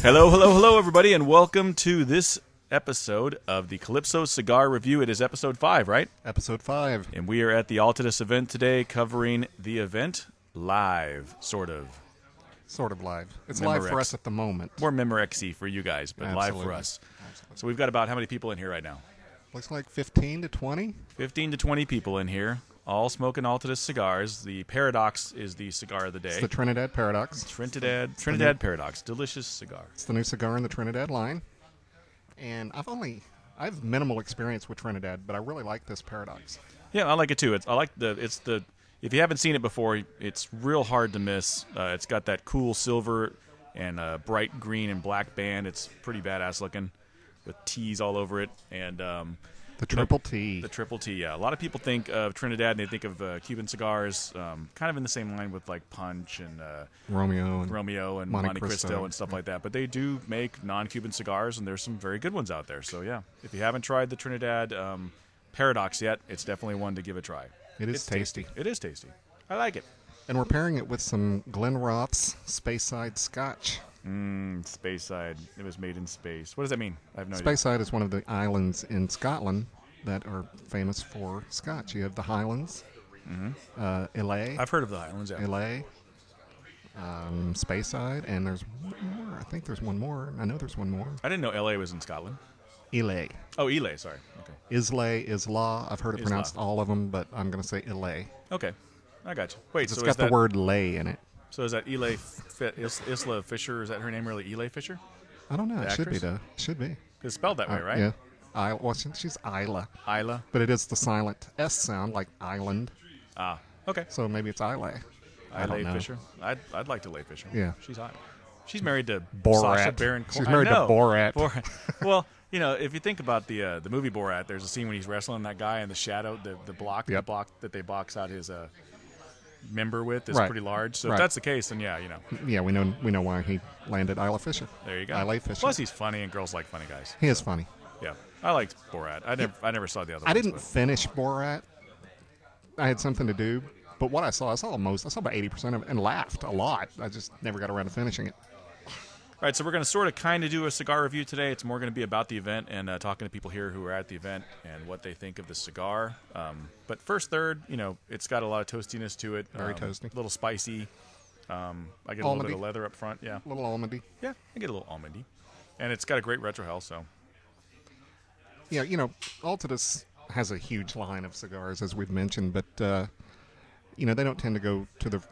Hello, hello, hello, everybody, and welcome to this episode of the Calypso Cigar Review. It is episode 5, right? Episode 5. And we are at the Altadis event today, covering the event live, sort of. Sort of live. It's Memorex. live for us at the moment. More Memorex-y for you guys, but live for Absolutely. us. So we've got about how many people in here right now? Looks like 15 to 20. 15 to 20 people in here, all smoking Altadis cigars. The Paradox is the cigar of the day. It's the Trinidad Paradox. Trinidad Paradox. Delicious cigar. It's the new cigar in the Trinidad line. And I've minimal experience with Trinidad, but I really like this Paradox. Yeah, I like it too. If you haven't seen it before, it's real hard to miss. It's got that cool silver and bright green and black band. It's pretty badass looking, with T's all over it. And The triple T. The triple T, yeah. A lot of people think of Trinidad and they think of Cuban cigars, kind of in the same line with like Punch and Romeo and Monte Cristo and stuff like that. But they do make non-Cuban cigars, and there's some very good ones out there. So yeah, if you haven't tried the Trinidad Paradox yet, it's definitely one to give a try. It's tasty. It is tasty. I like it. And we're pairing it with some Glenrothes Speyside Scotch. Speyside. It was made in space. What does that mean? I have no idea. Speyside is one of the islands in Scotland that are famous for Scotch. You have the Highlands, Islay. I've heard of the Highlands, yeah. Islay, Speyside, and there's one more. I think there's one more. I know there's one more. I didn't know L.A. was in Scotland. Islay. Oh, Islay, sorry. Okay. Islay, Isla. I've heard it pronounced all of them, but I'm going to say Islay. Okay. I got you. Wait, It's so got the word lay in it. So is that Isla Fisher? Is that her name really, Islay Fisher? I don't know. The It should be, actress? though. It should be. It's spelled that way, right? Yeah. Well, she's Isla. Isla. But it is the silent S sound, like island. Ah, okay. So maybe it's Islay. I don't know. Fisher. I'd like to lay Fisher. Yeah. She's hot. She's married to Borat. Sacha Baron Cohen. She's married to Borat. Well, if you think about the movie Borat, there's a scene when he's wrestling that guy in the shadow, the block that they box out his member with is pretty large. So if that's the case, then yeah. Yeah, we know why he landed Isla Fisher. There you go. Isla Fisher. Plus, he's funny, and girls like funny guys. He is funny. Yeah, I liked Borat. I never saw the other. I ones, didn't but- finish Borat. I had something to do, but what I saw about 80% of it and laughed a lot. I just never got around to finishing it. All right, so we're going to sort of kind of do a cigar review today. It's more going to be about the event and talking to people here who are at the event and what they think of the cigar. But first, third, it's got a lot of toastiness to it. Very toasty. A little spicy. I get a little bit of leather up front. Yeah. A little almondy. Yeah, I get a little almondy. And it's got a great retrohale, so. Yeah, Altadis has a huge line of cigars, as we've mentioned, but, they don't tend to go to the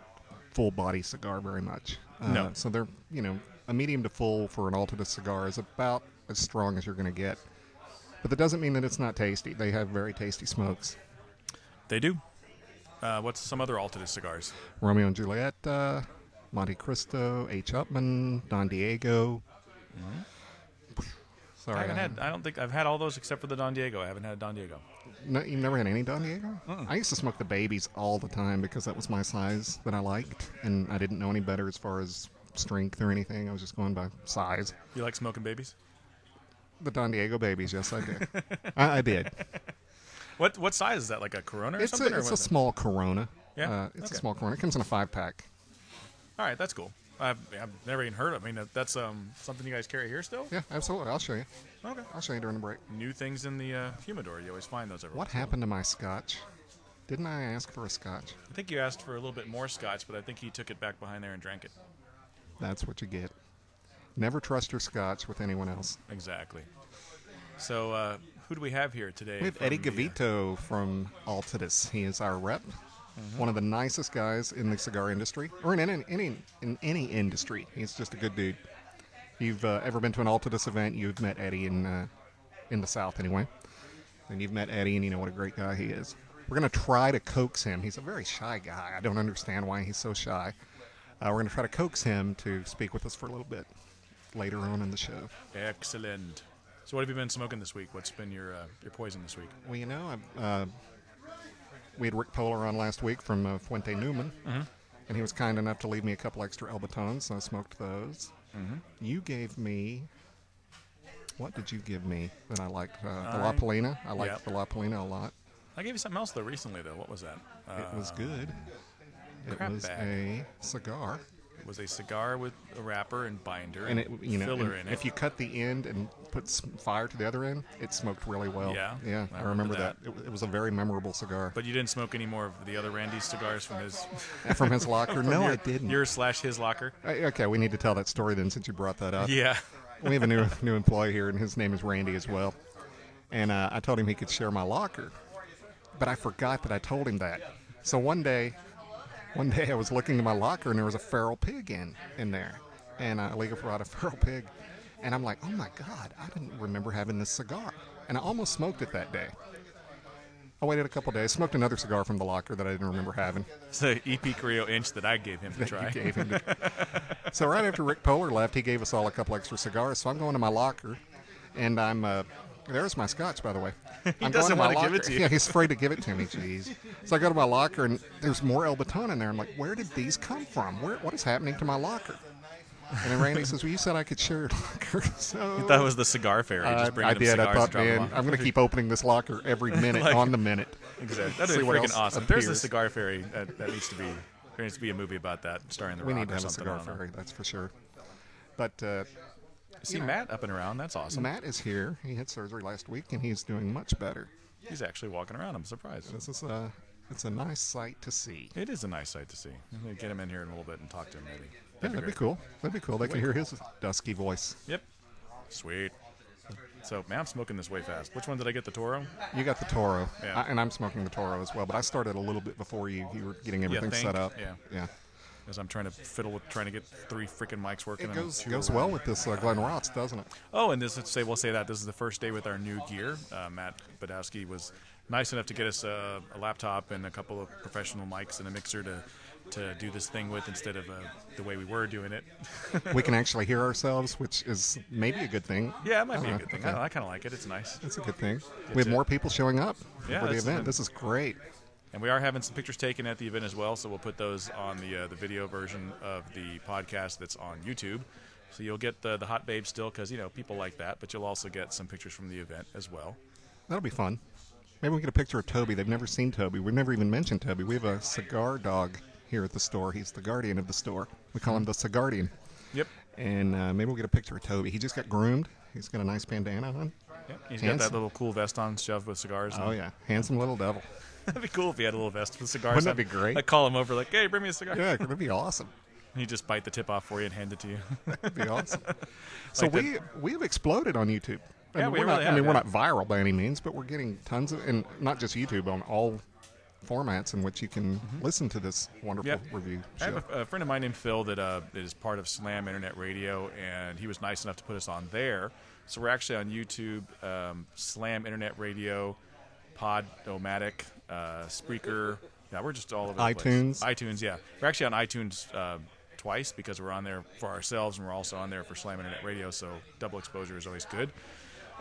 full-body cigar very much. No. So they're, a medium to full for an Altadis cigar is about as strong as you're going to get. But that doesn't mean that it's not tasty. They have very tasty smokes. They do. What's some other Altadis cigars? Romeo and Juliet, Monte Cristo, H.upmann, Don Diego. Sorry, I don't think I've had all those except for the Don Diego. I haven't had a Don Diego. No, you've never had any Don Diego? I used to smoke the babies all the time because that was my size that I liked, and I didn't know any better as far as strength or anything. I was just going by size. You like smoking babies? The Don Diego babies, yes, I did. I did. What size is that? Like a Corona or It's something? a small Corona. Yeah? It's Okay. a small Corona. It comes in a 5-pack. All right, that's cool. I've never even heard of it. I mean, that's something you guys carry here still? Yeah, absolutely. I'll show you. Okay. I'll show you during the break. New things in the humidor. You always find those every What once in a while. happened to my scotch? Didn't I ask for a scotch? I think you asked for a little bit more scotch, but I think he took it back behind there and drank it. That's what you get. Never trust your scotch with anyone else. Exactly. So, who do we have here today? We have from Eddie the, Gavito from Altadis. He is our rep. One of the nicest guys in the cigar industry, or in any industry. He's just a good dude. If you've ever been to an Altadis event, you've met Eddie in the South anyway. And you've met Eddie, and you know what a great guy he is. We're going to try to coax him. He's a very shy guy. I don't understand why he's so shy. We're going to try to coax him to speak with us for a little bit later on in the show. Excellent. So what have you been smoking this week? What's been your poison this week? Well, we had Rick Polar on last week from Fuente Newman, and he was kind enough to leave me a couple extra Elbatons, so I smoked those. You gave me... What did you give me that I liked? The La Polina. I liked the La Polina a lot. I gave you something else, though, recently, though. What was that? It was good. It crap was bag. a cigar. was a cigar with a wrapper and binder And it, filler in it. if you cut the end and put fire to the other end, it smoked really well. Yeah? I remember that. It was a very memorable cigar. But you didn't smoke any more of the other Randy's cigars from his From his locker? No, I didn't. Yours/his locker. Okay, we need to tell that story then, since you brought that up. Yeah. We have a new employee here, and his name is Randy as well. And I told him he could share my locker, but I forgot that I told him that. So one day I was looking in my locker, and there was a feral pig in there, and illegal brought a feral pig, and I'm like, oh my God, I didn't remember having this cigar, and I almost smoked it that day. I waited a couple days, smoked another cigar from the locker that I didn't remember having. It's the EP Carrillo inch that I gave him to try. You gave him So right after Rick Poehler left, he gave us all a couple extra cigars. So I'm going to my locker, and I'm there's my scotch, by the way. He doesn't want to give it to you. Yeah, he's afraid to give it to me. Jeez. So I go to my locker, and there's more El Baton in there. I'm like, where did these come from? What is happening to my locker? And then Randy says, well, you said I could share your locker. So You thought it was the cigar fairy. Just bringing I them did. cigars I thought, and dropping them man, off. I'm going to keep opening this locker every minute on the minute. Exactly. That'd See be what freaking else awesome. There's a appears. cigar fairy. That needs to be. There needs to be a movie about that, starring The We Rock need to or have a something. cigar I don't know. fairy, that's for sure. But See Matt up and around. That's awesome. Matt is here. He had surgery last week, and he's doing much better. He's actually walking around. I'm surprised. This is it's a nice sight to see. It is a nice sight to see. I'm gonna get him in here in a little bit and talk to him maybe. Yeah, that'd be cool. That'd be cool. They can hear his dusky voice. Yep. Sweet. So, man, I'm smoking this way fast. Which one did I get? The Toro? You got the Toro, Yeah. and I'm smoking the Toro as well. But I started a little bit before you. You were getting everything set up. Yeah. As I'm trying to fiddle with trying to get 3 freaking mics working. It and goes 2 well around. with this Glen Rotz, doesn't it? Oh, and we'll say that this is the first day with our new gear. Matt Badowski was nice enough to get us a laptop and a couple of professional mics and a mixer to do this thing with instead of the way we were doing it. We can actually hear ourselves, which is maybe a good thing. Yeah, it might be a good thing. Okay. I kind of like it. It's nice. It's a good thing. We have more people showing up Yeah, for the that's event. been- This is great. And we are having some pictures taken at the event as well, so we'll put those on the video version of the podcast that's on YouTube. So you'll get the hot babe still because, people like that, but you'll also get some pictures from the event as well. That'll be fun. Maybe we get a picture of Toby. They've never seen Toby. We've never even mentioned Toby. We have a cigar dog here at the store. He's the guardian of the store. We call him the Cigardian. Yep. And maybe we'll get a picture of Toby. He just got groomed. He's got a nice bandana on. Yep. He's got Handsome. that little cool vest on, shoved with cigars. Oh, yeah. Handsome little devil. That'd be cool if he had a little vest with cigars. Wouldn't that be great? I'd call him over like, hey, bring me a cigar. Yeah, that'd be awesome. He'd just bite the tip off for you and hand it to you. That'd be awesome. So Like we've exploded on YouTube. Yeah, we we're really not, have, we're yeah. not viral by any means, but we're getting tons of, and not just YouTube, on all formats in which you can listen to this wonderful Yep. review I show. have a friend of mine named Phil that is part of Slam Internet Radio, and he was nice enough to put us on there. So we're actually on YouTube, Slam Internet Radio, Podomatic, Spreaker. Yeah, we're just all over the iTunes. place. iTunes, yeah. We're actually on iTunes twice because we're on there for ourselves, and we're also on there for Slam Internet Radio, so double exposure is always good.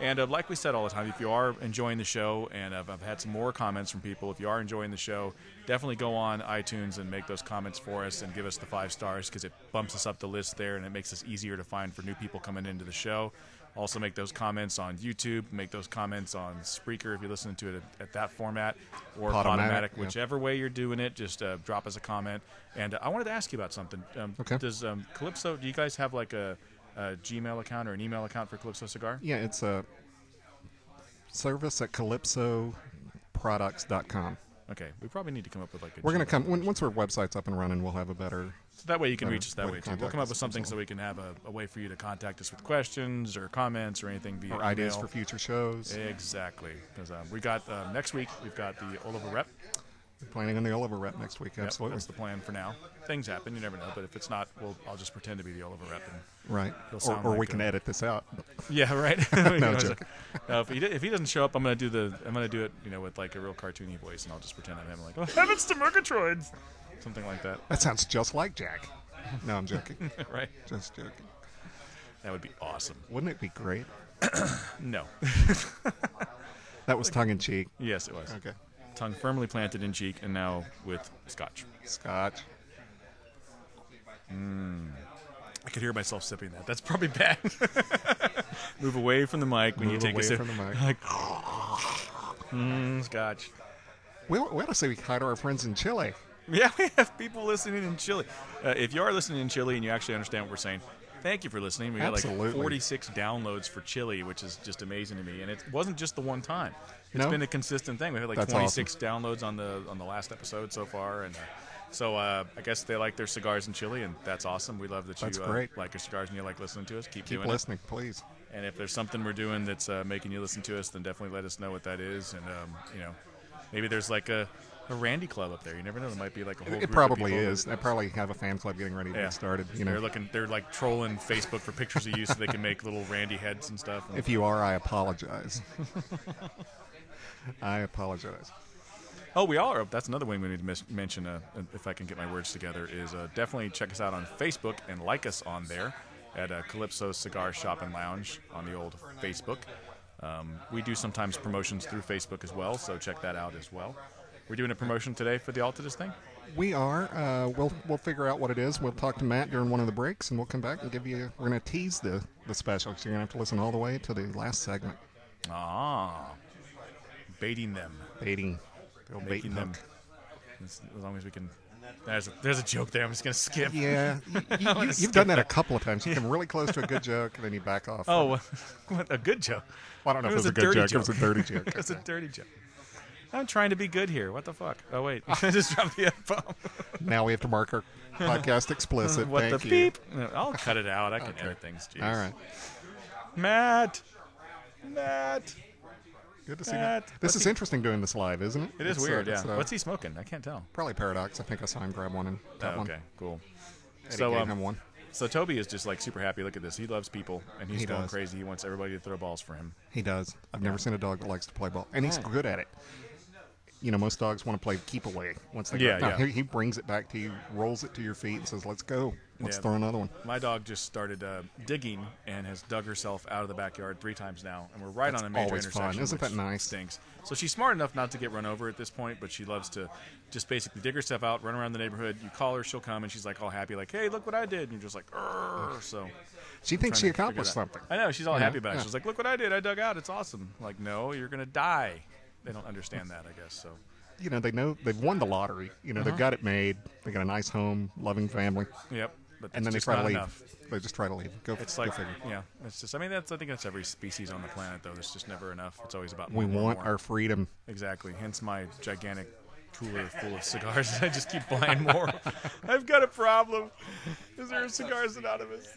And like we said all the time, if you are enjoying the show, and I've had some more comments from people, if you are enjoying the show, definitely go on iTunes and make those comments for us and give us the 5 stars because it bumps us up the list there and it makes us easier to find for new people coming into the show. Also make those comments on YouTube, make those comments on Spreaker if you're listening to it at that format, or Podomatic, yeah. whichever way you're doing it, just drop us a comment. And I wanted to ask you about something. Okay. Does Calypso, do you guys have like a Gmail account or an email account for Calypso Cigar? Yeah, it's a service at calypsoproducts.com. Okay, we probably need to come up with like a We're going to Gmail. come, once our website's up and running, we'll have a better, So that way you can better reach us that way way to too. We'll contact come up us with something and so we can have a way for you to contact us with questions or comments or anything via or ideas email. for future shows. Exactly, because we got next week we've got the Oliver Rep. We're planning on the Oliver Rep next week, Yep, absolutely. that's the plan for now. Things happen, you never know. But if it's not, I'll just pretend to be the Oliver Rep. And Right. It'll sound Or we like can edit this out. yeah, right. No, joking. If he doesn't show up, I'm gonna do it, with like a real cartoony voice, and I'll just pretend I'm him. Like, oh, heavens to Murgatroyds, something like that. That sounds just like Jack. No, I'm joking. Right? Just joking. That would be awesome. Wouldn't it be great? No. That was tongue in cheek. Yes, it was. Okay. Tongue firmly planted in cheek, and now with scotch. Scotch. I could hear myself sipping that. That's probably bad. Move away from the mic when you Move take a away sip. from the mic. Like, scotch. We ought to say hi to our friends in Chile. Yeah, we have people listening in Chile. If you are listening in Chile and you actually understand what we're saying, thank you for listening. We got like 46 downloads for Chile, which is just amazing to me. And it wasn't just the one time. It's been a consistent thing. We had like 26 downloads on the last episode so far, and so I guess they like their cigars in Chile, and that's awesome. We love that you like your cigars and you like listening to us. Keep doing listening, please. And if there's something we're doing that's making you listen to us, then definitely let us know what that is. And maybe there's like a Randy club up there. You never know. There might be like a whole. It probably is. They probably have a fan club getting ready to get started. They're like trolling Facebook for pictures of you so they can make little Randy heads and stuff. If you are, I apologize. I apologize. Oh, we are. That's another way we need to mention, if I can get my words together, is definitely check us out on Facebook and like us on there at Calypso Cigar Shop and Lounge on the old Facebook. We do sometimes promotions through Facebook as well, so check that out as well. We're doing a promotion today for the Altadis thing? We are. We'll figure out what it is. We'll talk to Matt during one of the breaks, and we'll come back and give you. We're going to tease the special, so you're going to have to listen all the way to the last segment. Ah. Baiting them. Baiting them. As long as we can. There's a joke there. I'm just going to skip. Yeah. You've done that a couple of times. You come really close to a good joke, and then you back off. Oh, what, a good joke? Well, I don't know if it was a good joke. It was a dirty joke. It was a dirty joke. I'm trying to be good here. What the fuck? Oh, wait. I just dropped the F-bomb. Now we have to mark our podcast explicit. What Thank the you. beep? I'll cut it out. I can edit things. Jeez. All right. Matt. Good to see you. This is interesting doing this live, isn't it? It is weird, yeah. What's he smoking? I can't tell. Probably Paradox. I think I saw him grab one and tap one. Okay, cool. Eddie gave him one. So Toby is just like super happy. Look at this. He loves people, and he's going crazy. He wants everybody to throw balls for him. He does. I've never seen a dog that likes to play ball, and he's good at it. Most dogs want to play keep away once they go. He brings it back to you, rolls it to your feet, and says, "Let's go. Let's throw another one." My dog just started digging and has dug herself out of the backyard 3 times now, and we're right on a major intersection. Fun. Isn't that nice? Stinks. So she's smart enough not to get run over at this point, but she loves to just basically dig herself out, run around the neighborhood. You call her, she'll come, and she's like all happy, like, "Hey, look what I did!" And you're just like, "Urgh." So she thinks she accomplished something. I know. She's all happy about it. She's like, "Look what I did! I dug out. It's awesome." I'm like, no, you're gonna die. They don't understand that, I guess. So. They know they've won the lottery. They've got it made. They got a nice home, loving family. Yep. But and then they try to leave. Enough. They just try to leave. It's like, yeah. It's just. I mean, I think that's every species on the planet, though. There's just never enough. It's always about. We want our freedom. Exactly. Hence my gigantic cooler full of cigars. I just keep buying more. I've got a problem. Is there a Cigars Anonymous?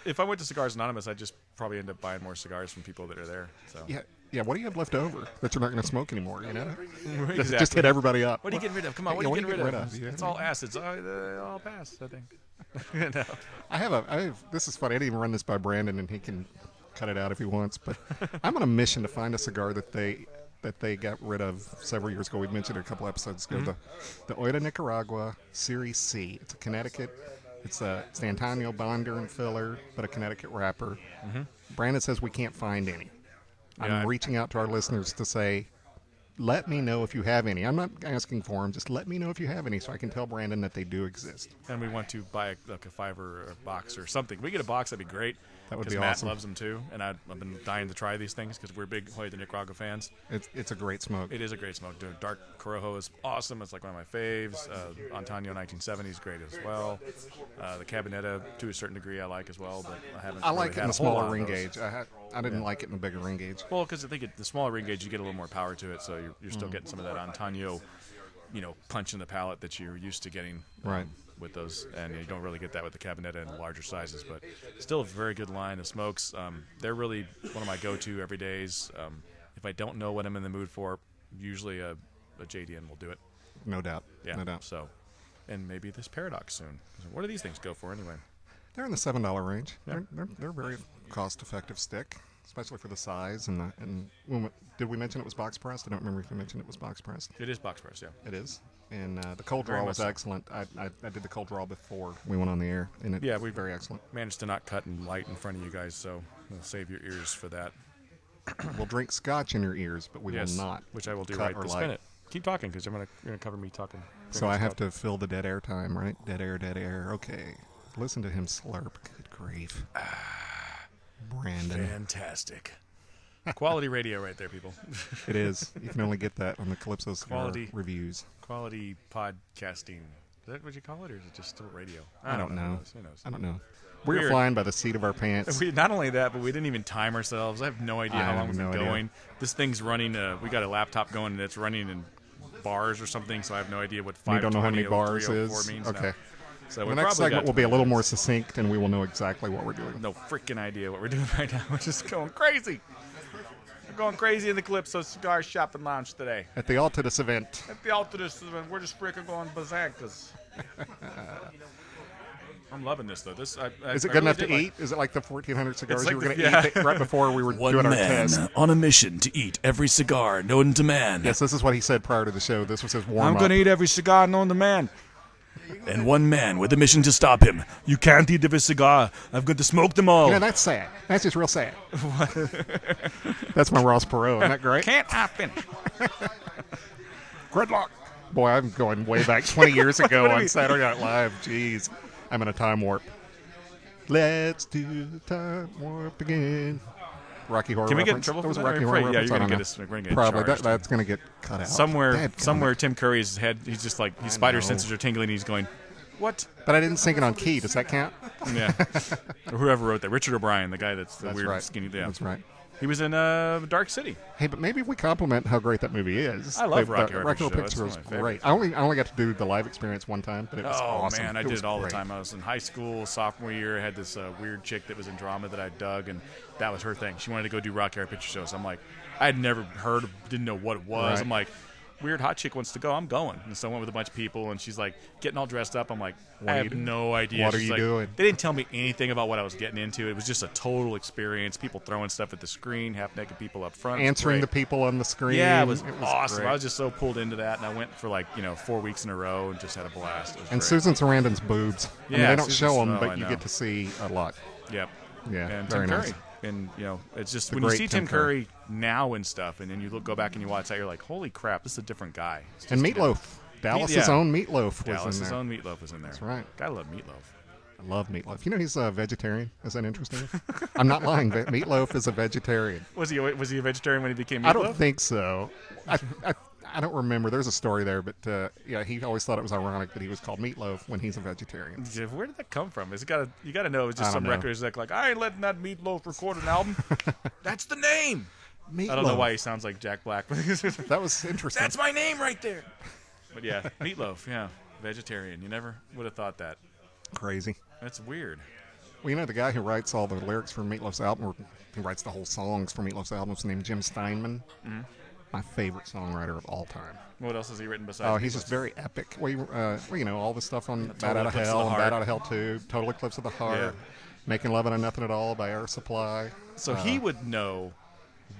If I went to Cigars Anonymous, I'd just probably end up buying more cigars from people that are there. So. Yeah, what do you have left over that you're not going to smoke anymore, Exactly. Just hit everybody up. What are you getting rid of? Come on, what are you getting rid of? It's all acids. I'll pass, I think. No. I have. This is funny. I didn't even run this by Brandon, and he can cut it out if he wants. But I'm on a mission to find a cigar that they got rid of several years ago. We mentioned it a couple episodes ago. The Oida Nicaragua Series C. It's a Connecticut. It's the Antonio Bonder and filler, but a Connecticut wrapper. Brandon says we can't find any. I'm reaching out to our listeners to say, let me know if you have any. I'm not asking for them. Just let me know if you have any so I can tell Brandon that they do exist. And we want to buy like a $5 or a box or something. If we get a box, that'd be great. That would be Matt awesome. Matt loves them too, and I've been dying to try these things because we're big Hoy de Nicaragua fans. It's a great smoke. It is a great smoke. Dude, Dark Corojo is awesome. It's like one of my faves. Antonio 1970 is great as well. The Cabinetta, to a certain degree, I like as well, but I haven't. I like really it in the smaller ring gauge. I didn't like it in the bigger ring gauge. Well, because I think the smaller ring gauge, you get a little more power to it, so you're still getting some of that Antonio, punch in the palate that you're used to getting. Right. With those, and you don't really get that with the Cabinetta in the larger sizes, but still a very good line of smokes. They're really one of my go-to every days. If I don't know what I'm in the mood for, usually a JDN will do it. No doubt. Yeah. No doubt. So, and maybe this Paradox soon. What do these things go for anyway? They're in the $7 range. Yeah. They're very cost-effective stick, especially for the size. Did we mention it was box pressed? I don't remember if we mentioned it was box pressed. It is box pressed, yeah. It is. And the cold draw was excellent. I did the cold draw before we went on the air, and we very excellent. Managed to not cut and light in front of you guys, so we'll save your ears for that. We'll drink scotch in your ears, but we will not. Which I will do cut right this minute. Keep talking, because you're gonna cover me talking. So I have to fill the dead air time, right? Dead air. Okay. Listen to him slurp. Good grief. Brandon. Fantastic. Quality radio right there, people. It is. You can only get that on the Calypso Cigar reviews. Quality podcasting. Is that what you call it, or is it just still radio? I don't know. Who knows? I don't know. We were flying by the seat of our pants. Not only that, but we didn't even time ourselves. I have no idea how long we've been going. This thing's running. We got a laptop going, and it's running in bars or something, so I have no idea what 520 You don't know how many bars 0304 is? means. Okay. No. So the next segment will be a little more succinct, and we will know exactly what we're doing. No freaking idea what we're doing right now. We're just going crazy. We're going crazy in the Calypso Cigar Shop and Lounge today. At the Altadis event. At the Altadis event. We're just freaking going bazancas. I'm loving this, though. Is it good enough to eat? Is it like the 1,400 cigars like you were going to eat right before we were doing our test? One man on a mission to eat every cigar known to man. Yes, this is what he said prior to the show. This was his warm-up. I'm going to eat every cigar known to man. And one man with a mission to stop him. You can't eat every cigar. I've got to smoke them all. You know, that's sad. That's just real sad. That's my Ross Perot. Isn't that great? Can't I finish? Gridlock. Boy, I'm going way back 20 years ago on Saturday Night Live. Jeez. I'm in a time warp. Let's do the time warp again. Rocky Horror Can we reference? get in trouble That was for a that? Rocky Horror Yeah, reference. you're I going to don't get us. We're going to get Probably. charged. That's going to get cut out. Somewhere Tim Curry's head, he's just like, his spider know. senses are tingling, and he's going, what? But I didn't sing it on key. Does that count? Yeah. Or whoever wrote that. Richard O'Brien, the guy that's the weird right. skinny. Yeah. That's right. He was in Dark City. Hey, but maybe we compliment how great that movie is. I love Rocky Horror Rocky Horror Picture Picture Show. was That's one of my great. I only got to do the live experience one time, but it was awesome. Man, I It did was it all great. the time. I was in high school, sophomore year. I had this weird chick that was in drama that I dug, and that was her thing. She wanted to go do Rocky Horror Picture Show. So I'm like, I had never heard, didn't know what it was. Right. I'm like, weird hot chick wants to go. I'm going. And so I went with a bunch of people, and she's like getting all dressed up. I'm like, I have no idea. What are She's you like, doing? They didn't tell me anything about what I was getting into. It was just a total experience. People throwing stuff at the screen, half-naked people up front. Answering the people on the screen. Yeah, it was awesome. great. I was just so pulled into that, and I went for 4 weeks in a row and just had a blast. It was And great. Susan Sarandon's boobs. I mean, Yeah, they don't Susan show them, Sarandon, I but you know. get to see a lot. Yep. Yeah, And very Tim nice. Curry. And, it's just The when you great see Tim Tim Curry now and stuff, and then you go back and you watch that, you're like, holy crap, this is a different guy. It's just And a Meatloaf. Dallas's yeah. own Meatloaf was Dallas's in there. own Meatloaf was in there. That's right. Gotta love Meatloaf. I love Meatloaf. You know he's a vegetarian. Is that interesting? I'm not lying. Meatloaf is a vegetarian. Was he a vegetarian when he became Meatloaf? I don't think so. I don't remember. There's a story there, but yeah, he always thought it was ironic that he was called Meatloaf when he's a vegetarian. Yeah, where did that come from? You gotta know it's just I some don't know. records that like, I ain't letting that Meatloaf record an album. That's the name. Meatloaf. I don't know why he sounds like Jack Black. That was interesting. That's my name right there. But yeah, Meatloaf, yeah. Vegetarian. You never would have thought that. Crazy. That's weird. Well, you know, the guy who writes all the lyrics for Meatloaf's album, or who writes the whole songs for Meatloaf's album, is named Jim Steinman. Mm-hmm. My favorite songwriter of all time. What else has he written besides? Oh, he's just very epic. Well, you know, all the stuff on Bad Total Out of Eclipse of Hell the and Heart. Bad Out of Hell 2, Total Eclipse of the Heart, Yeah. Making Love Out of Nothing at All by Air Supply. So he would know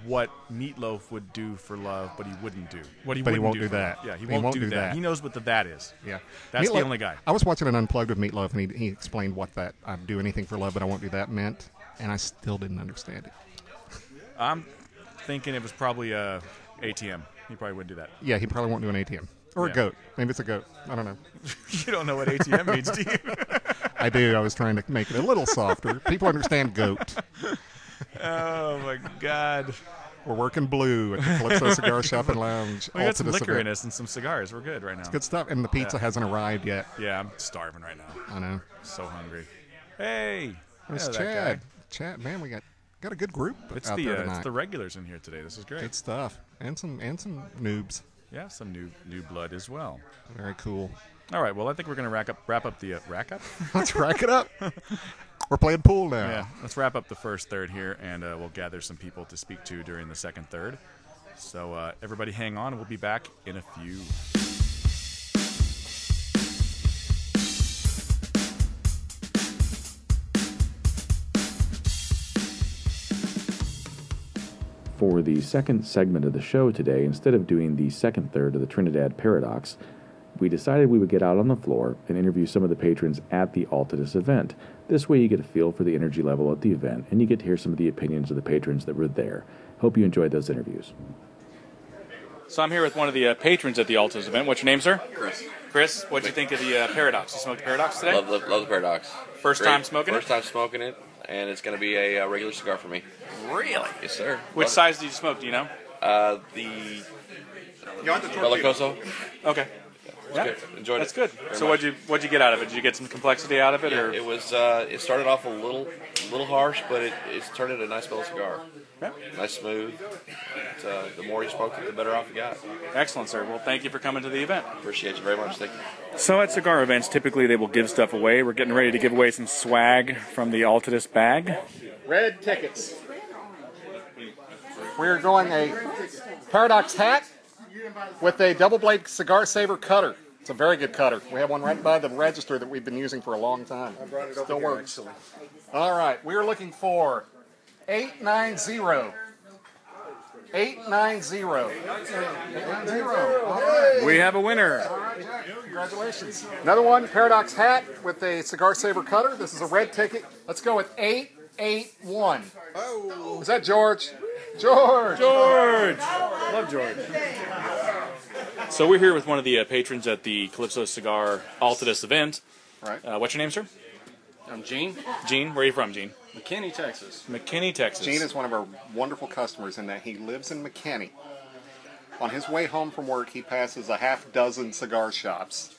what Meatloaf would do for love, but he wouldn't do. What he But he wouldn't won't do do for that. love. Yeah, he He won't, won't do do that. that. He knows what that is. Yeah. That's the Meatloaf- only guy. I was watching an Unplugged with Meatloaf, and he explained what that I'd do anything for love, but I won't do that meant, and I still didn't understand it. I'm thinking it was probably a ATM. He probably wouldn't do that. Yeah, he probably won't do an ATM. Or Yeah. a goat. Maybe it's a goat. I don't know. You don't know what ATM means, do you? I do. I was trying to make it a little softer. People understand goat. Oh my God. We're working blue at the Calypso Cigar Shop and Lounge. We got some Altadis liquor event. in us and some cigars. We're good right now. Good stuff. And the pizza hasn't arrived yet. Yeah, I'm starving right now. I know. So hungry. Hey, It's I know that Chad. guy. Chad, man, we got a good group It's out the there it's tonight. the regulars in here today. This is great. Good stuff. And some noobs. Yeah, some new blood as well. Very cool. All right, well, I think we're going to wrap up the rack up. Let's rack it up. We're playing pool now. Yeah, let's wrap up the first third here, and we'll gather some people to speak to during the second third. So everybody hang on, and we'll be back in a few. For the second segment of the show today, instead of doing the second third of the Trinidad Paradox, we decided we would get out on the floor and interview some of the patrons at the Altadis event. This way you get a feel for the energy level at the event, and you get to hear some of the opinions of the patrons that were there. Hope you enjoyed those interviews. So I'm here with one of the patrons at the Altadis event. What's your name, sir? Chris. Chris, what'd you think of the Paradox? You smoked the Paradox today? Love the Paradox. First time smoking it? First time smoking it, and it's going to be a regular cigar for me. Really? Yes, sir. Which size do you smoke? Do you know? The Bellicoso. Okay. Yeah. Good. Enjoyed That's it. good. Very So much. what'd you get out of it? Did you get some complexity out of it, or It was. It started off a little harsh, but it turned into a nice little cigar. Yeah. Nice, smooth. The more you smoked it, the better off you got. Excellent, sir. Well, thank you for coming to the event. Appreciate you very much. Thank you. So at cigar events, typically they will give stuff away. We're getting ready to give away some swag from the Altadis bag. Red tickets. We're going a Paradox hat with a double blade cigar saver cutter. It's a very good cutter. We have one right by the register that we've been using for a long time. Still works. All right, we're looking for 890. 890. 890. All right. We have a winner. Congratulations. Another one, Paradox hat with a cigar saver cutter. This is a red ticket. Let's go with 881. Oh. Is that George? George! George! Love George. So we're here with one of the patrons at the Calypso Cigar Altadis event. Right. What's your name, sir? I'm Gene. Gene. Where are you from, Gene? McKinney, Texas. McKinney, Texas. Gene is one of our wonderful customers in that he lives in McKinney. On his way home from work, he passes a half dozen cigar shops,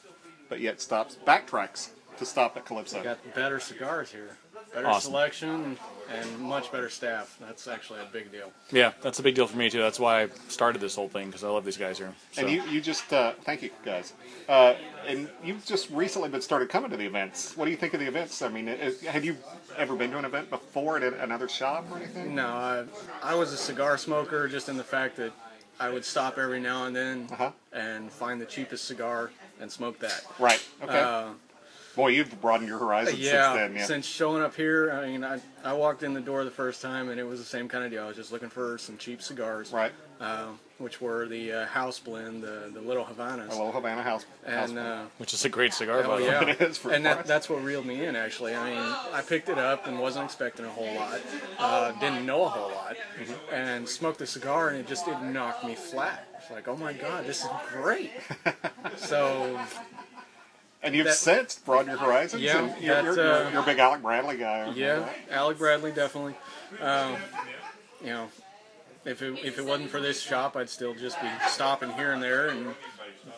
but yet backtracks to stop at Calypso. Got better cigars here. Better Awesome. Selection and much better staff. That's actually a big deal. Yeah, that's a big deal for me, too. That's why I started this whole thing, because I love these guys here. So. And you just, thank you guys. And you've just recently been started coming to the events. What do you think of the events? I mean, have you ever been to an event before at another shop or anything? No, I was a cigar smoker just in the fact that I would stop every now and then and find the cheapest cigar and smoke that. Right, okay. Boy, you've broadened your horizons since then. Yeah, since showing up here, I mean, I walked in the door the first time, and it was the same kind of deal. I was just looking for some cheap cigars, right? Which were the house blend, the Little Havanas. A Little Havana house. And which is a great cigar, by the way. yeah, It is for and price. that's what reeled me in. Actually, I mean, I picked it up and wasn't expecting a whole lot. Didn't know a whole lot, and smoked the cigar, and it knocked me flat. It's like, oh my god, this is great. So. And you've since broadened your horizons. Yeah, and you're a big Alec Bradley guy. Yeah, Alec Bradley definitely. You know, if it wasn't for this shop, I'd still just be stopping here and there and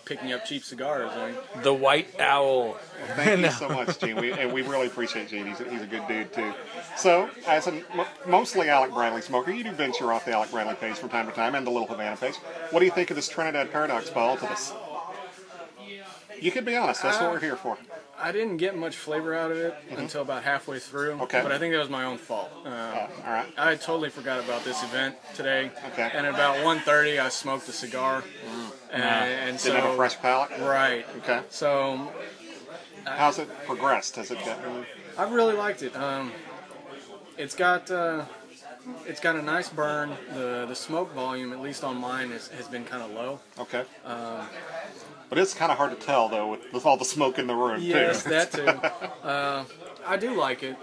picking up cheap cigars. I mean, The White Owl. Thank you so much, Gene. We really appreciate Gene. He's a good dude, too. So, as a mostly Alec Bradley smoker, you do venture off the Alec Bradley page from time to time and the Little Havana page. What do you think of this Trinidad Paradox by Altadis? You can be honest. That's what we're here for. I didn't get much flavor out of it until about halfway through. Okay. But I think that was my own fault. All right. I totally forgot about this event today. Okay. And at about 1:30, I smoked a cigar. And so, Didn't have a fresh palate? Right. Okay. So How's it progressed? Has it gotten... I've really liked it. It's got a nice burn. The smoke volume, at least on mine, has been kind of low. Okay. But it's kind of hard to tell, though, with all the smoke in the room, Yes, too. that too. I do like it.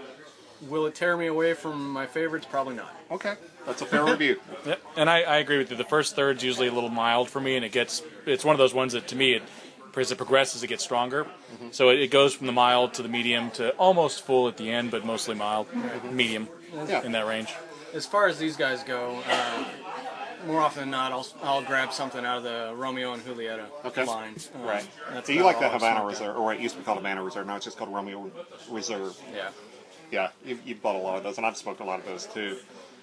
Will it tear me away from my favorites? Probably not. Okay. That's a fair review. Yep. And I agree with you. The first third's usually a little mild for me, and it's one of those ones that, to me, as it progresses, it gets stronger. So it goes from the mild to the medium to almost full at the end, but mostly mild, medium, in that range. As far as these guys go, more often than not, I'll grab something out of the Romeo and Julieta line. Right. That's So you about like the all I've Havana smoked Reserve, or it used to be called Havana Reserve, now it's just called Romeo Reserve. Yeah. Yeah, you've bought a lot of those, and I've smoked a lot of those, too.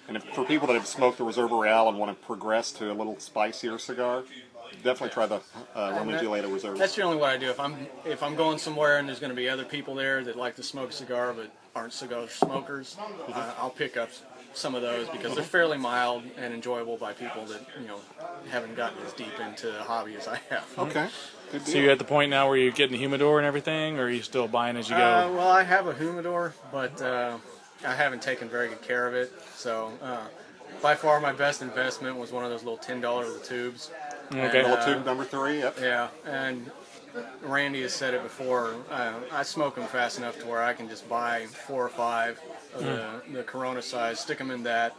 And for people that have smoked the Reserve Royale and want to progress to a little spicier cigar, definitely try the Romeo and Julieta Reserve. That's generally what I do. If I'm going somewhere and there's going to be other people there that like to smoke a cigar but aren't cigar smokers, I'll pick up some of those because they're fairly mild and enjoyable by people that haven't gotten as deep into the hobby as I have. Okay. Good deal. So you're at the point now where you're getting the humidor and everything, or are you still buying as you go? Well, I have a humidor, but I haven't taken very good care of it. So by far my best investment was one of those little $10 little tubes. Okay. Little tube number 3, yep. Yeah, and Randy has said it before. I smoke them fast enough to where I can just buy 4 or 5 of the Corona size, stick them in that,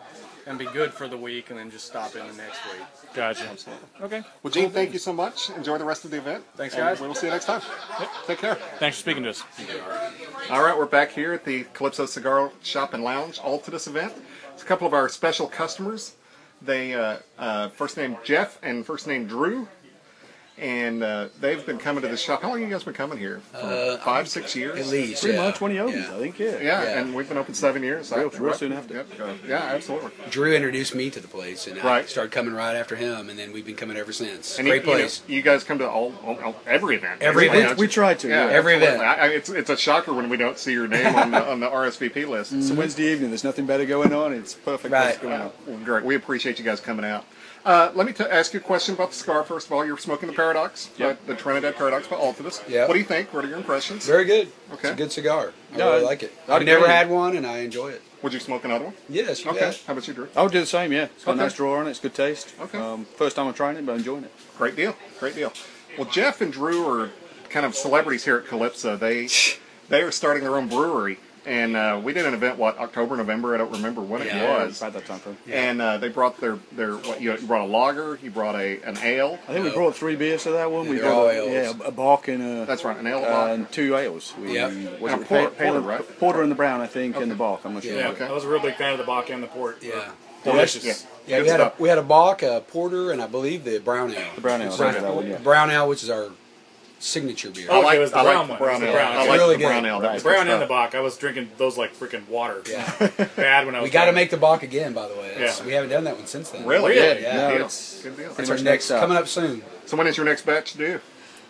and be good for the week, and then just stop in the next week. Gotcha. Absolutely. Okay. Well, Gene, thank you so much. Enjoy the rest of the event. Thanks, and guys. We will see you next time. Take care. Thanks for speaking to us. All right, we're back here at the Calypso Cigar Shop and Lounge Altadis event. It's a couple of our special customers. They first name Jeff and first name Drew. And they've been coming to the shop. How long have you guys been coming here? 5, 6 years? At least, Pretty much 20 oldies, I think, Yeah, and we've been open 7 years. Real soon after. Yep. Yeah, absolutely. Drew introduced me to the place, and I Right. started coming right after him, and then we've been coming ever since. And Great place. You guys come to every event. Every event. We try to, Yeah, Every absolutely. event. It's a shocker when we don't see your name on the RSVP list. It's a Wednesday evening. There's nothing better going on. It's perfect. Right. What's going on. Well, great. We appreciate you guys coming out. Let me ask you a question about the cigar. First of all, you're smoking the Paradox, the Trinidad Paradox by Altadis. Yep. What do you think? What are your impressions? Very good. Okay. It's a good cigar. I No, really like it. I'd I've never agree. had one, and I enjoy it. Would you smoke another one? Yes, you Okay. bet. How about you, Drew? I would do the same, yeah. It's got Okay. a nice draw on it. It's good taste. Okay. First time I'm trying it, but I'm enjoying it. Great deal. Great deal. Well, Jeff and Drew are kind of celebrities here at Calypso. They are starting their own brewery. And we did an event, October, November? I don't remember when it was. About that time frame. And they brought their you brought a lager, you brought an ale. I think we brought 3 beers to that one. We they're all got ales. a Bock and a That's right, an ale, a lager. and 2 ales. Yep. Was And it a porter, right? Porter and the brown, I think, and the Bock. I'm not sure. Yeah. Okay. I was a real big fan of the Bach and the port. Yeah. Delicious. Yeah. Yeah, Good we had, stuff. we had a Bock, a Porter, and I believe the Brown Ale. The brown ale. I think that one, yeah. Brown Ale, which is our signature beer. Oh, it was the I brown like the one. brown It was the ale. brown. I It's like really the brown good. ale. That Right. was The brown good and the stuff. Bach. I was drinking those like freaking water. Yeah. Bad when I was. We got to trying. make the Bock again, by the way. Yeah. We haven't done that one since then. Really? Really? Yeah. No, Good deal. it's Good deal. That's pretty our much next, up. coming up soon. So when is your next batch due?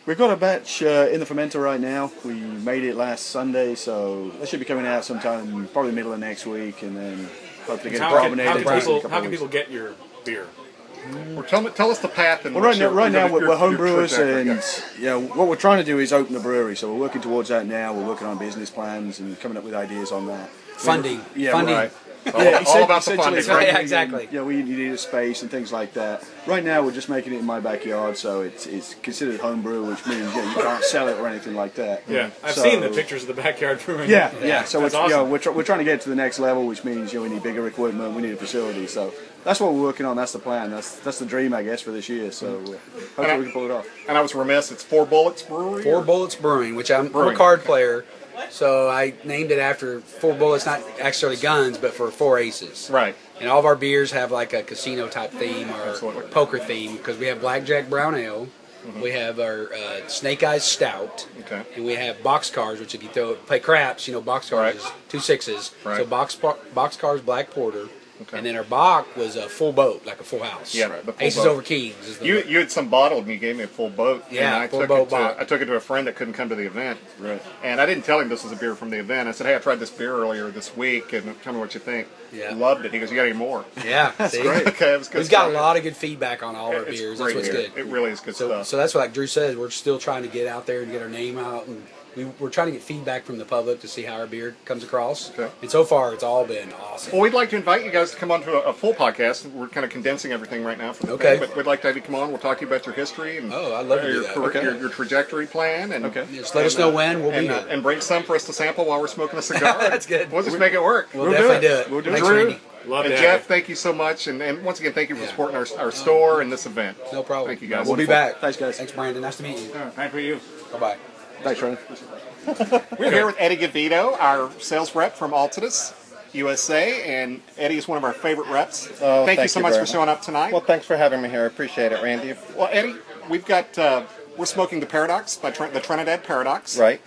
We've got a batch in the fermenter right now. We made it last Sunday, so that should be coming out sometime, probably middle of next week, and then hopefully get it How carbonated. can in a people? couple How can weeks. people get your beer? Well, tell us the path. And Well, right now, your we're home brewers, trajectory. and what we're trying to do is open the brewery. So we're working towards that now. We're working on business plans and coming up with ideas on that. Funding. Yeah, Funding. Right. Yeah, all about the essentially funding, it's right? Yeah, exactly. Yeah, we need a space and things like that. Right now, we're just making it in my backyard, so it's considered homebrew, which means you can't sell it or anything like that. Yeah, I've So- seen the pictures of the backyard brewing. Yeah. So That's it's, awesome. we're trying to get to the next level, which means we need bigger equipment, we need a facility. So that's what we're working on. That's the plan. That's the dream, I guess, for this year. So hopefully we can pull it off. And I was remiss. It's 4 Bullets Brewery. 4 Bullets Brewing, which I'm Brewing. a card player, so I named it after 4 bullets, not actually guns, but for 4 aces. Right. And all of our beers have like a casino type theme or Absolutely. poker theme because we have Blackjack Brown Ale, we have our Snake Eyes Stout, Okay. and we have boxcars, which if you play craps, boxcars Right. is 2 6s. Right. So boxcars Black Porter. Okay. And then our Bach was a full boat, like a full house. Yeah, the full Aces boat. over Kings. Is the You had some bottled and you gave me a full boat. Yeah, and I full took boat it box. I took it to a friend that couldn't come to the event. Right. And I didn't tell him this was a beer from the event. I said, hey, I tried this beer earlier this week and tell me what you think. Yeah. Loved it. He goes, you got any more? Yeah, see? Okay, it was good We've got a stuff. lot of good feedback on all our It's beers. great That's what's beer. good. It really is good So stuff. that's what, like Drew says, we're still trying to get out there and get our name out, and we're trying to get feedback from the public to see how our beer comes across. Okay. And so far, it's all been awesome. Well, we'd like to invite you guys to come on to a full podcast. We're kind of condensing everything right now for the Okay. thing, but we'd like to have you come on. We'll talk to you about your history and Oh, I'd love to do your, that. career- Okay. your trajectory plan. And Okay. Just let us know when. We'll be here. and bring some for us to sample while we're smoking a cigar. That's good. We'll just make it work. We'll definitely do it. We'll do Thanks, Drew, Randy. Love and to have Jeff, you. thank you so much. And once again, thank you for Yeah. supporting our store and this event. No problem. Thank you, guys. We'll be Wonderful. back. Thanks, guys. Thanks, Brandon. Nice to meet you. Thank you. Bye-bye. Thanks, Ron. We're here with Eddie Gavito, our sales rep from Altadis, USA, and Eddie is one of our favorite reps. Oh, thank you so much very for showing up tonight. Well, thanks for having me here. I appreciate it, Randy. Well, Eddie, we've got we're smoking the Paradox by the Trinidad Paradox. Right.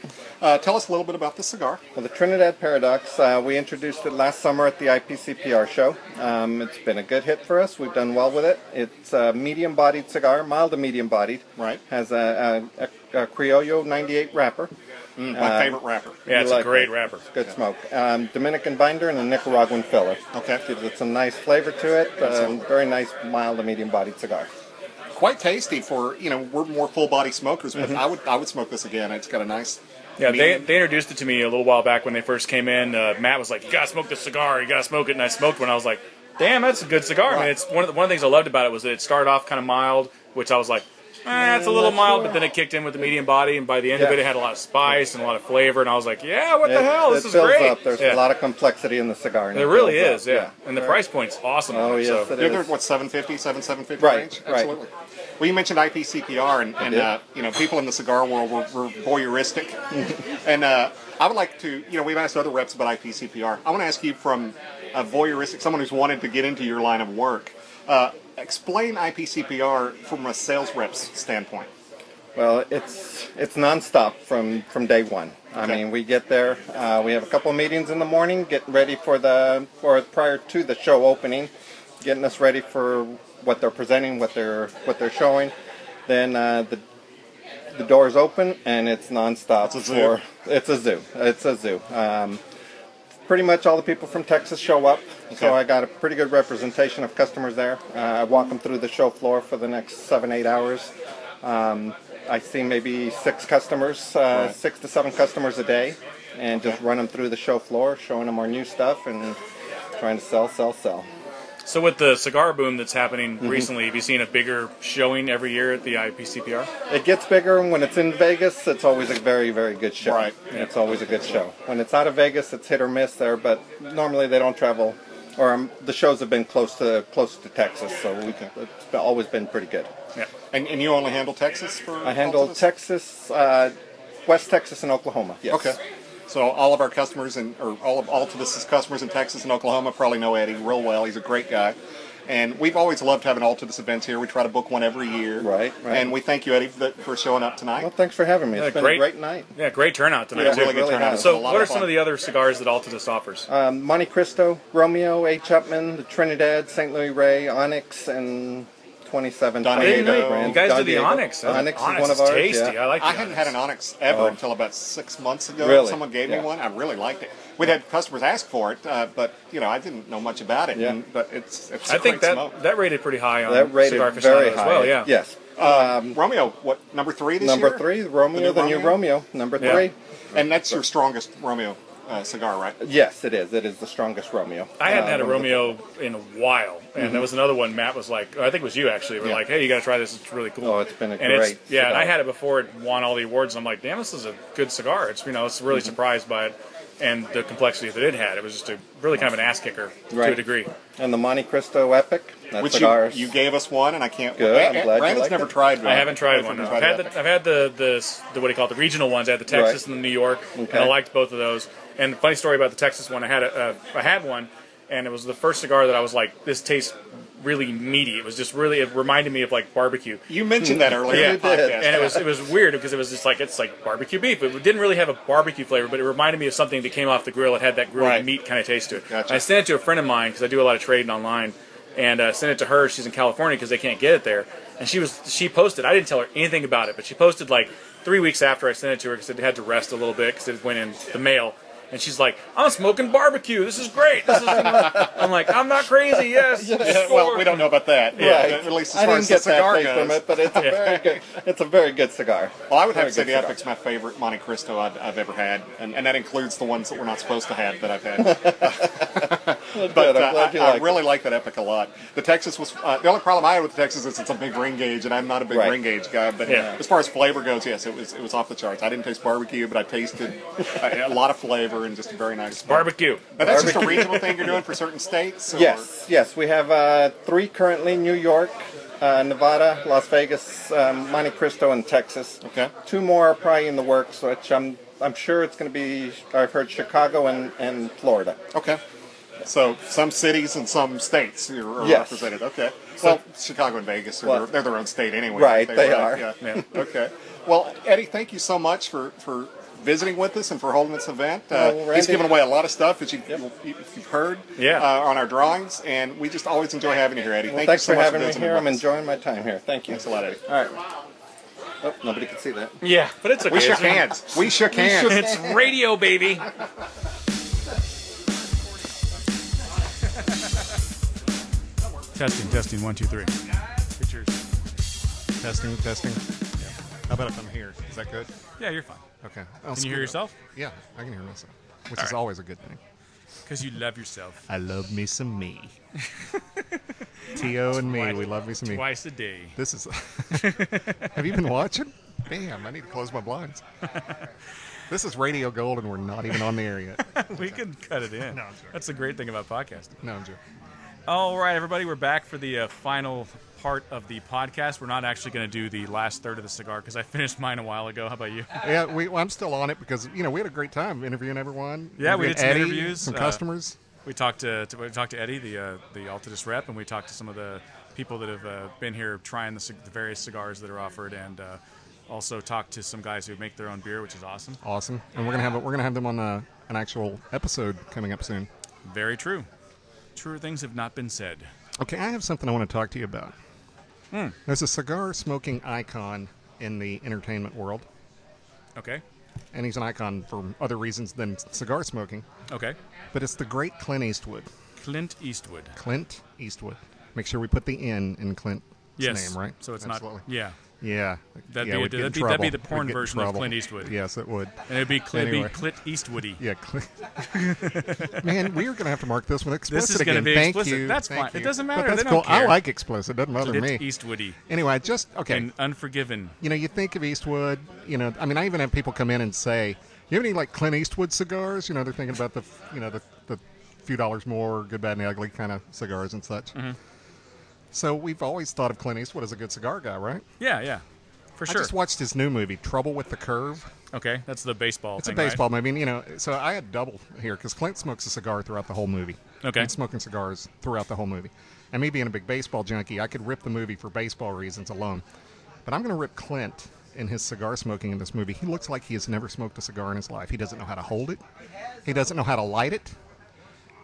Tell us a little bit about the cigar. Well, the Trinidad Paradox, we introduced it last summer at the IPCPR show. It's been a good hit for us. We've done well with it. It's a medium-bodied cigar, mild to medium-bodied. Right. Has a Criollo 98 wrapper. My favorite wrapper. Yeah, it's You a like great it. wrapper. Good smoke. Dominican binder and a Nicaraguan filler. Okay. Gives it some nice flavor to it. Very nice, mild to medium-bodied cigar. Quite tasty for, we're more full body smokers, but I would smoke this again. It's got a nice. Yeah, they medium. introduced it to me a little while back when they first came in. Matt was like, "You gotta smoke this cigar. You gotta smoke it." And I smoked one. I was like, "Damn, that's a good cigar." I mean, it's one of the things I loved about it was that it started off kind of mild, which I was like, it's a little mild, but then it kicked in with the medium body, and by the end of it, it had a lot of spice and a lot of flavor, and I was like, "Yeah, what the hell? This is builds great." Up. There's Yeah. a lot of complexity in the cigar. and There really builds is, up. yeah. And the price point's awesome. Oh, yes, so. it They're is. what, 750 Right, range? right. Absolutely. Well, you mentioned IPCPR, and people in the cigar world were voyeuristic. And I would like to, we've asked other reps about IPCPR. I want to ask you from a voyeuristic, someone who's wanted to get into your line of work, explain IPCPR from a sales rep's standpoint. Well, it's nonstop from day one. I mean, we get there. We have a couple of meetings in the morning, getting ready for prior to the show opening, getting us ready for what they're presenting, what they're showing. Then the doors open and it's nonstop. It's a zoo. Pretty much all the people from Texas show up, so I got a pretty good representation of customers there. I walk them through the show floor for the next 7-8 hours. I see maybe 6 to 7 customers a day, and just run them through the show floor, showing them our new stuff and trying to sell. So with the cigar boom that's happening recently, have you seen a bigger showing every year at the IPCPR? It gets bigger. When it's in Vegas, it's always a very, very good show. Right. It's always a good show. When it's out of Vegas, it's hit or miss there, but normally they don't travel. Or the shows have been close to Texas, so it's always been pretty good. Yeah. And you only handle Texas for I handle Altadis? Texas, West Texas and Oklahoma. Yes. Okay. So all of our customers or all of Altadis' customers in Texas and Oklahoma probably know Eddie real well. He's a great guy. And we've always loved having Altadis events here. We try to book one every year. Right. And we thank you, Eddie, for showing up tonight. Well, thanks for having me. It's been a great night. Yeah, great turnout tonight. Yeah, really good turnout. has. So what are some of the other cigars that Altadis offers? Monte Cristo, Romeo, H.upmann, the Trinidad, St. Louis Ray, Onyx, and 27 Don I didn't know Diego. you guys Don did the Diego. Onyx. Onyx is Onyx one of ours. tasty. Yeah. I like the I hadn't had an Onyx ever until about 6 months ago. Really? Someone gave me Yeah. one. I really liked it. We'd had customers ask for it, but I didn't know much about it. Yeah. But it's I think great smoke. that rated pretty high on That rated Cigar very Aficionado high. as well. Yeah. Yes. Romeo, what, number 3 this Number year? 3, Romeo, the new Romeo. Number 3. Yeah. And that's your strongest Romeo cigar, right? Yes, it is. It is the strongest Romeo. I hadn't had a Romeo in a while, and there was another one. Matt was like, I think it was you actually. We're like, hey, you got to try this. It's really cool. Oh, it's been a and great yeah. And cigar. I had it before it won all the awards. And I'm like, damn, this is a good cigar. It's it's really surprised by it and the complexity that it had. It was just a really kind of an ass kicker to a Right. degree. And the Monte Cristo Epic. That's Which cigars. you gave us one, and I can't. Good, I'm glad you Brandon's liked never it. tried one. I haven't tried one. No. I've had the what do you call it, the regional ones. I had the Texas Right. and the New York, and I liked both of those. And the funny story about the Texas one, I had one, and it was the first cigar that I was like, this tastes really meaty. It was just really, it reminded me of like barbecue. You mentioned that earlier Yeah, in the podcast. and it was weird because it was just like, it's like barbecue beef. It didn't really have a barbecue flavor, but it reminded me of something that came off the grill. It had that grilled Right. meat kind of taste to it. Gotcha. And I sent it to a friend of mine because I do a lot of trading online, and sent it to her. She's in California because they can't get it there. And she posted. I didn't tell her anything about it, but she posted like 3 weeks after I sent it to her because it had to rest a little bit because it went in the mail. And she's like, I'm smoking barbecue. This is great. I'm like, I'm not crazy. Yes. Well, we don't know about that. Right. At least as I far didn't as the get that cigar taste goes. from it, but it's a very good. It's a very good cigar. Well, I would have to say Very the good Epic's my favorite Monte Cristo I've ever had, and that includes the ones that we're not supposed to have that I've had. But I'm glad you I like really like that Epic a lot. The Texas was the only problem I had with the Texas is it's a big ring gauge, and I'm not a big Right. ring gauge guy. But Yeah. as far as flavor goes, yes, it was off the charts. I didn't taste barbecue, but I tasted a lot of flavor and just a very nice Barbecue. Now, that's just a regional thing you're doing for certain states? Or? Yes. We have 3 currently: New York, Nevada, Las Vegas, Monte Cristo, and Texas. Okay. 2 more are probably in the works, which I'm sure it's going to be. I've heard Chicago and Florida. Okay. So some cities and some states are Yes. represented. Okay. Well, Chicago and Vegas, they're their own state anyway. Right, aren't they are. Yeah. Okay. Well, Eddie, thank you so much for visiting with us and for holding this event. Randy- He's given away a lot of stuff, as you've heard on our drawings, and we just always enjoy having you here, Eddie. Well, Thank you thanks so for much having me visiting here. with I'm us. enjoying my time here. Thank you. Thanks a lot, Eddie. All right. Oh, nobody can see that. Yeah, but it's okay. We shook hands. We shook hands. It's radio, baby. Testing, 1, 2, 3. Pictures. Testing. Yeah. How about if I'm here? Is that good? Yeah, you're fine. Okay. Can you hear yourself? Yeah, I can hear myself, which is always a good thing. Because you love yourself. I love me some me. T.O. and me, we love me some me. Twice a day. This is. Have you been watching? Damn, I need to close my blinds. This is Radio Gold, and we're not even on the air yet. We can cut it in. No, I'm sorry. That's the great thing about podcasting. No, I'm joking. All right, everybody, we're back for the final part of the podcast. We're not actually going to do the last third of the cigar because I finished mine a while ago. How about you? Yeah, I'm still on it because we had a great time interviewing everyone. Yeah, we did some Eddie, interviews, some customers. We talked to Eddie, the Altadis Rep, and we talked to some of the people that have been here trying the various cigars that are offered, and also talked to some guys who make their own beer, which is awesome. Awesome, and we're gonna have them on an actual episode coming up soon. Very true. Truer things have not been said. Okay, I have something I want to talk to you about. There's a cigar smoking icon in the entertainment world. Okay. And he's an icon for other reasons than cigar smoking. Okay. But it's the great Clint Eastwood. Clint Eastwood. Clint Eastwood. Make sure we put the N in Clint's name, right? So it's Absolutely. not. Yeah. Yeah. That'd That'd be the porn version of Clint Eastwood. Yes, it would. And it'd be Clint Eastwoody. Yeah, Man, we are going to have to mark this one explicit This is going to be Thank explicit. you. That's Thank fine. you. It doesn't matter. But that's They cool. don't care. I like explicit. It doesn't bother Clint me. Eastwoody. Anyway, okay. And Unforgiven. You think of Eastwood, I mean, I even have people come in and say, you have any, like, Clint Eastwood cigars? They're thinking about the few dollars more, good, bad, and ugly kind of cigars and such. Mm-hmm. So we've always thought of Clint Eastwood as a good cigar guy, right? Yeah. For sure. I just watched his new movie, Trouble with the Curve. Okay, that's the baseball It's thing, a baseball right? movie. So I had double here because Clint smokes a cigar throughout the whole movie. Okay. He's smoking cigars throughout the whole movie. And me being a big baseball junkie, I could rip the movie for baseball reasons alone. But I'm going to rip Clint in his cigar smoking in this movie. He looks like he has never smoked a cigar in his life. He doesn't know how to hold it. He doesn't know how to light it.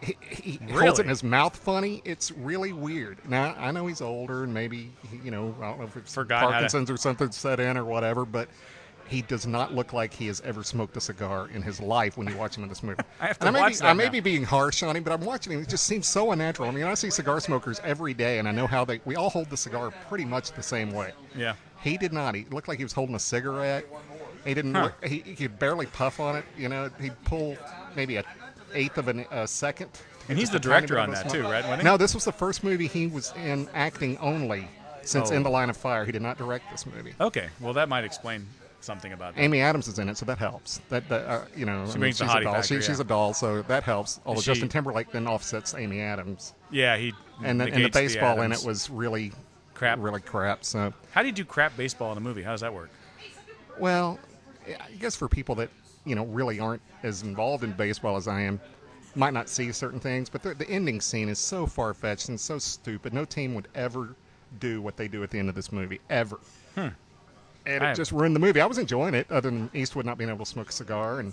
He holds it in his mouth funny. It's really weird. Now, I know he's older and maybe, I don't know if it's Parkinson's or something set in or whatever, but he does not look like he has ever smoked a cigar in his life when you watch him in this movie. I may be being harsh on him, but I'm watching him. It just seems so unnatural. I mean, I see cigar smokers every day, and I know how we all hold the cigar pretty much the same way. Yeah. He did not. He looked like he was holding a cigarette. He didn't look, he could barely puff on it. He'd pull maybe an eighth of a second. And he's the director on that too, right? No, this was the first movie he was in acting only since In the Line of Fire. He did not direct this movie. Okay, well that might explain something about that. Amy Adams is in it, so that helps. She brings the hottie factor, she's a doll, so that helps. Although Justin Timberlake then offsets Amy Adams. Yeah, and the baseball in it was really crap. Really crap. So how do you do crap baseball in a movie? How does that work? Well, I guess for people that really aren't as involved in baseball as I am, might not see certain things, but the ending scene is so far-fetched and so stupid. No team would ever do what they do at the end of this movie, ever. And it just ruined the movie. I was enjoying it, other than Eastwood not being able to smoke a cigar and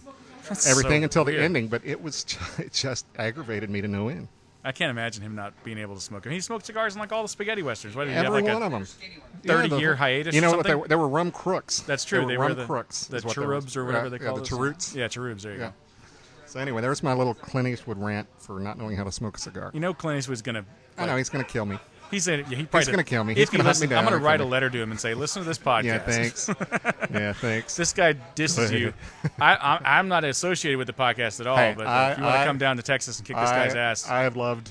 everything until the ending, but it just aggravated me to no end. I can't imagine him not being able to smoke. He smoked cigars in like all the spaghetti westerns. What did he Every have, like one of them. 30-year hiatus or something? They were rum crooks. That's true. They were rum crooks. The cherubs or whatever they call the cheroots. Yeah, cherubs. There you go. So anyway, there's my little Clint Eastwood rant for not knowing how to smoke a cigar. Clint Eastwood's going to... I know, he's going to kill me. He's going to kill me. He's going to hunt me down. I'm going to write a letter to him and say, listen to this podcast. Yeah, thanks. This guy disses you. I'm not associated with the podcast at all, but if you want to come down to Texas and kick this guy's ass... I have loved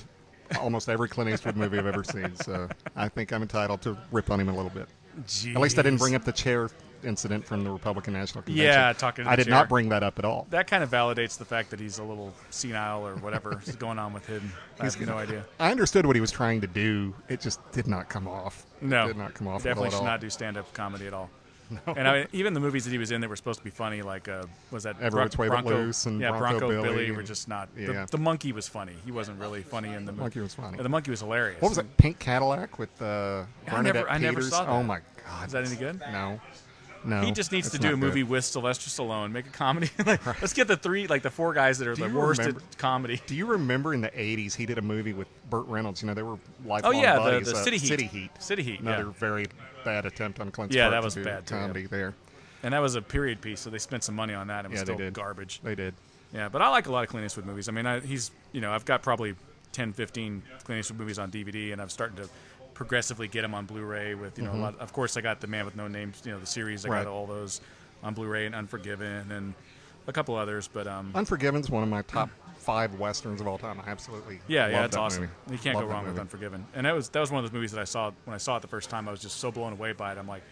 almost every Clint Eastwood movie I've ever seen, so I think I'm entitled to rip on him a little bit. Jeez. At least I didn't bring up the chair incident from the Republican National Convention. Yeah, talking to the I did chair. not bring that up at all. That kind of validates the fact that he's a little senile or whatever is going on with him. I have no idea. I understood what he was trying to do. It just did not come off. No. It did not come off Definitely at all. should not do stand-up comedy at all. No. And even the movies that he was in that were supposed to be funny, like, was that Every Which Way But Loose and Bronco Billy Billy were just not. Yeah. The monkey was funny. He wasn't really funny in the movie. The monkey was funny. The monkey was hilarious. What was it? Pink Cadillac with Bernadette I never Peters? saw that. Oh my God! Is that any good? No. He just needs to do a movie with Sylvester Stallone, make a comedy. Let's get the four guys that are the worst at comedy. Do you remember in the 80s he did a movie with Burt Reynolds? They were lifelong buddies. The City Heat. City Heat. Another very bad attempt on Clint's part that to was do bad comedy there. And that was a period piece, so they spent some money on that. It was still garbage. They did. Yeah, but I like a lot of Clint Eastwood movies. I mean, I've got probably 10, 15 Clint Eastwood movies on DVD, and I'm starting to progressively get them on Blu-ray with, a lot. Of course, I got The Man with No Name, the series. I got all those on Blu-ray, and Unforgiven, and a couple others. But Unforgiven's one of my top 5 westerns of all time. I absolutely love that's that awesome. movie. You can't go wrong with Unforgiven. And that was one of those movies that I saw when I saw it the first time. I was just so blown away by it. I'm like,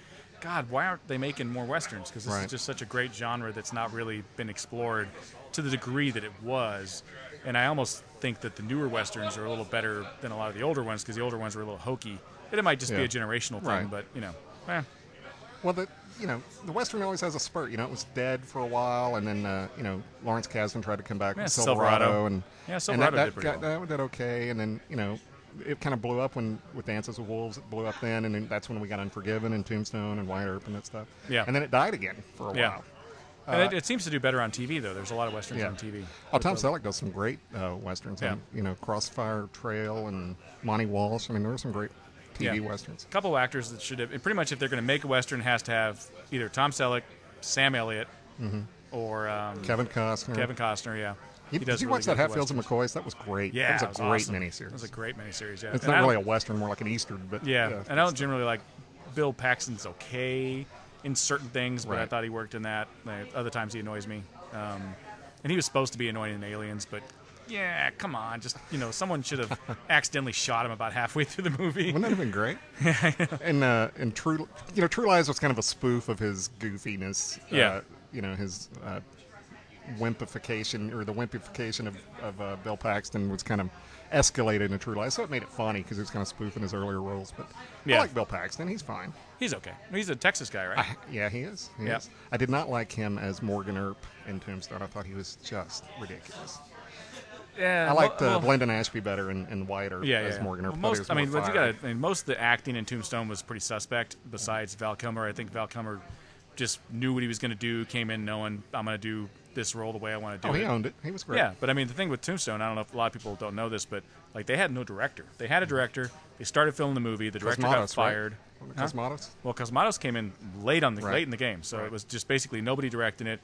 God, why aren't they making more westerns? Because this is just such a great genre that's not really been explored to the degree that it was. And I almost think that the newer westerns are a little better than a lot of the older ones because the older ones were a little hokey. It might just be Yeah. a generational thing, Right. but Well, the Western always has a spurt. It was dead for a while, and then Lawrence Kasdan tried to come back with Silverado, and Silverado that did pretty well. that did okay, and then it kind of blew up with Dances with Wolves. It blew up then, and then that's when we got Unforgiven and Tombstone and Wyatt Earp and that stuff. Yeah. And then it died again for a Yeah. while. And it seems to do better on TV, though. There's a lot of Westerns on TV. Oh, Tom Selleck does some great Westerns. Yeah. Crossfire Trail and Monty Walsh. I mean, there are some great TV Westerns. A couple of actors that should have, and pretty much if they're going to make a Western, has to have either Tom Selleck, Sam Elliott, or Kevin Costner. Kevin Costner, yeah. Did you watch that Hatfields and McCoys? That was great. Yeah, that was a it great awesome. miniseries. It was a great miniseries, yeah. It's And not I really a don't- Western, more like an Eastern, but Yeah, and I don't generally like Bill Paxton's okay in certain things, but I Right. thought he worked in that. Other times he annoys me. And he was supposed to be annoying in Aliens, but yeah, come on. Just, someone should have accidentally shot him about halfway through the movie. Wouldn't that have been great? And True Lies was kind of a spoof of his goofiness. Yeah. His wimpification, or the wimpification of Bill Paxton was kind of escalated in True Lies, so it made it funny because he was kind of spoofing his earlier roles. But Yeah. I like Bill Paxton. He's fine. He's okay. He's a Texas guy, right? Yeah, he is. He Yeah. is. I did not like him as Morgan Earp in Tombstone. I thought he was just ridiculous. Yeah, I liked well, Brendan Ashby better in Wyatt Earp as Morgan Earp. Well, Thought he was more fiery. most of the acting in Tombstone was pretty suspect. Besides Val Kilmer, I think Val Kilmer just knew what he was going to do. Came in knowing I'm going to do this role the way I want to do it. He owned it. He was great. Yeah, but I mean the thing with Tombstone, I don't know if a lot of people don't know this, but like they had no director. They had a director. They started filming the movie. The director got Cosmatos, right? fired. Cosmatos? Well, Cosmatos came in late in the game, so it was just basically nobody directing it.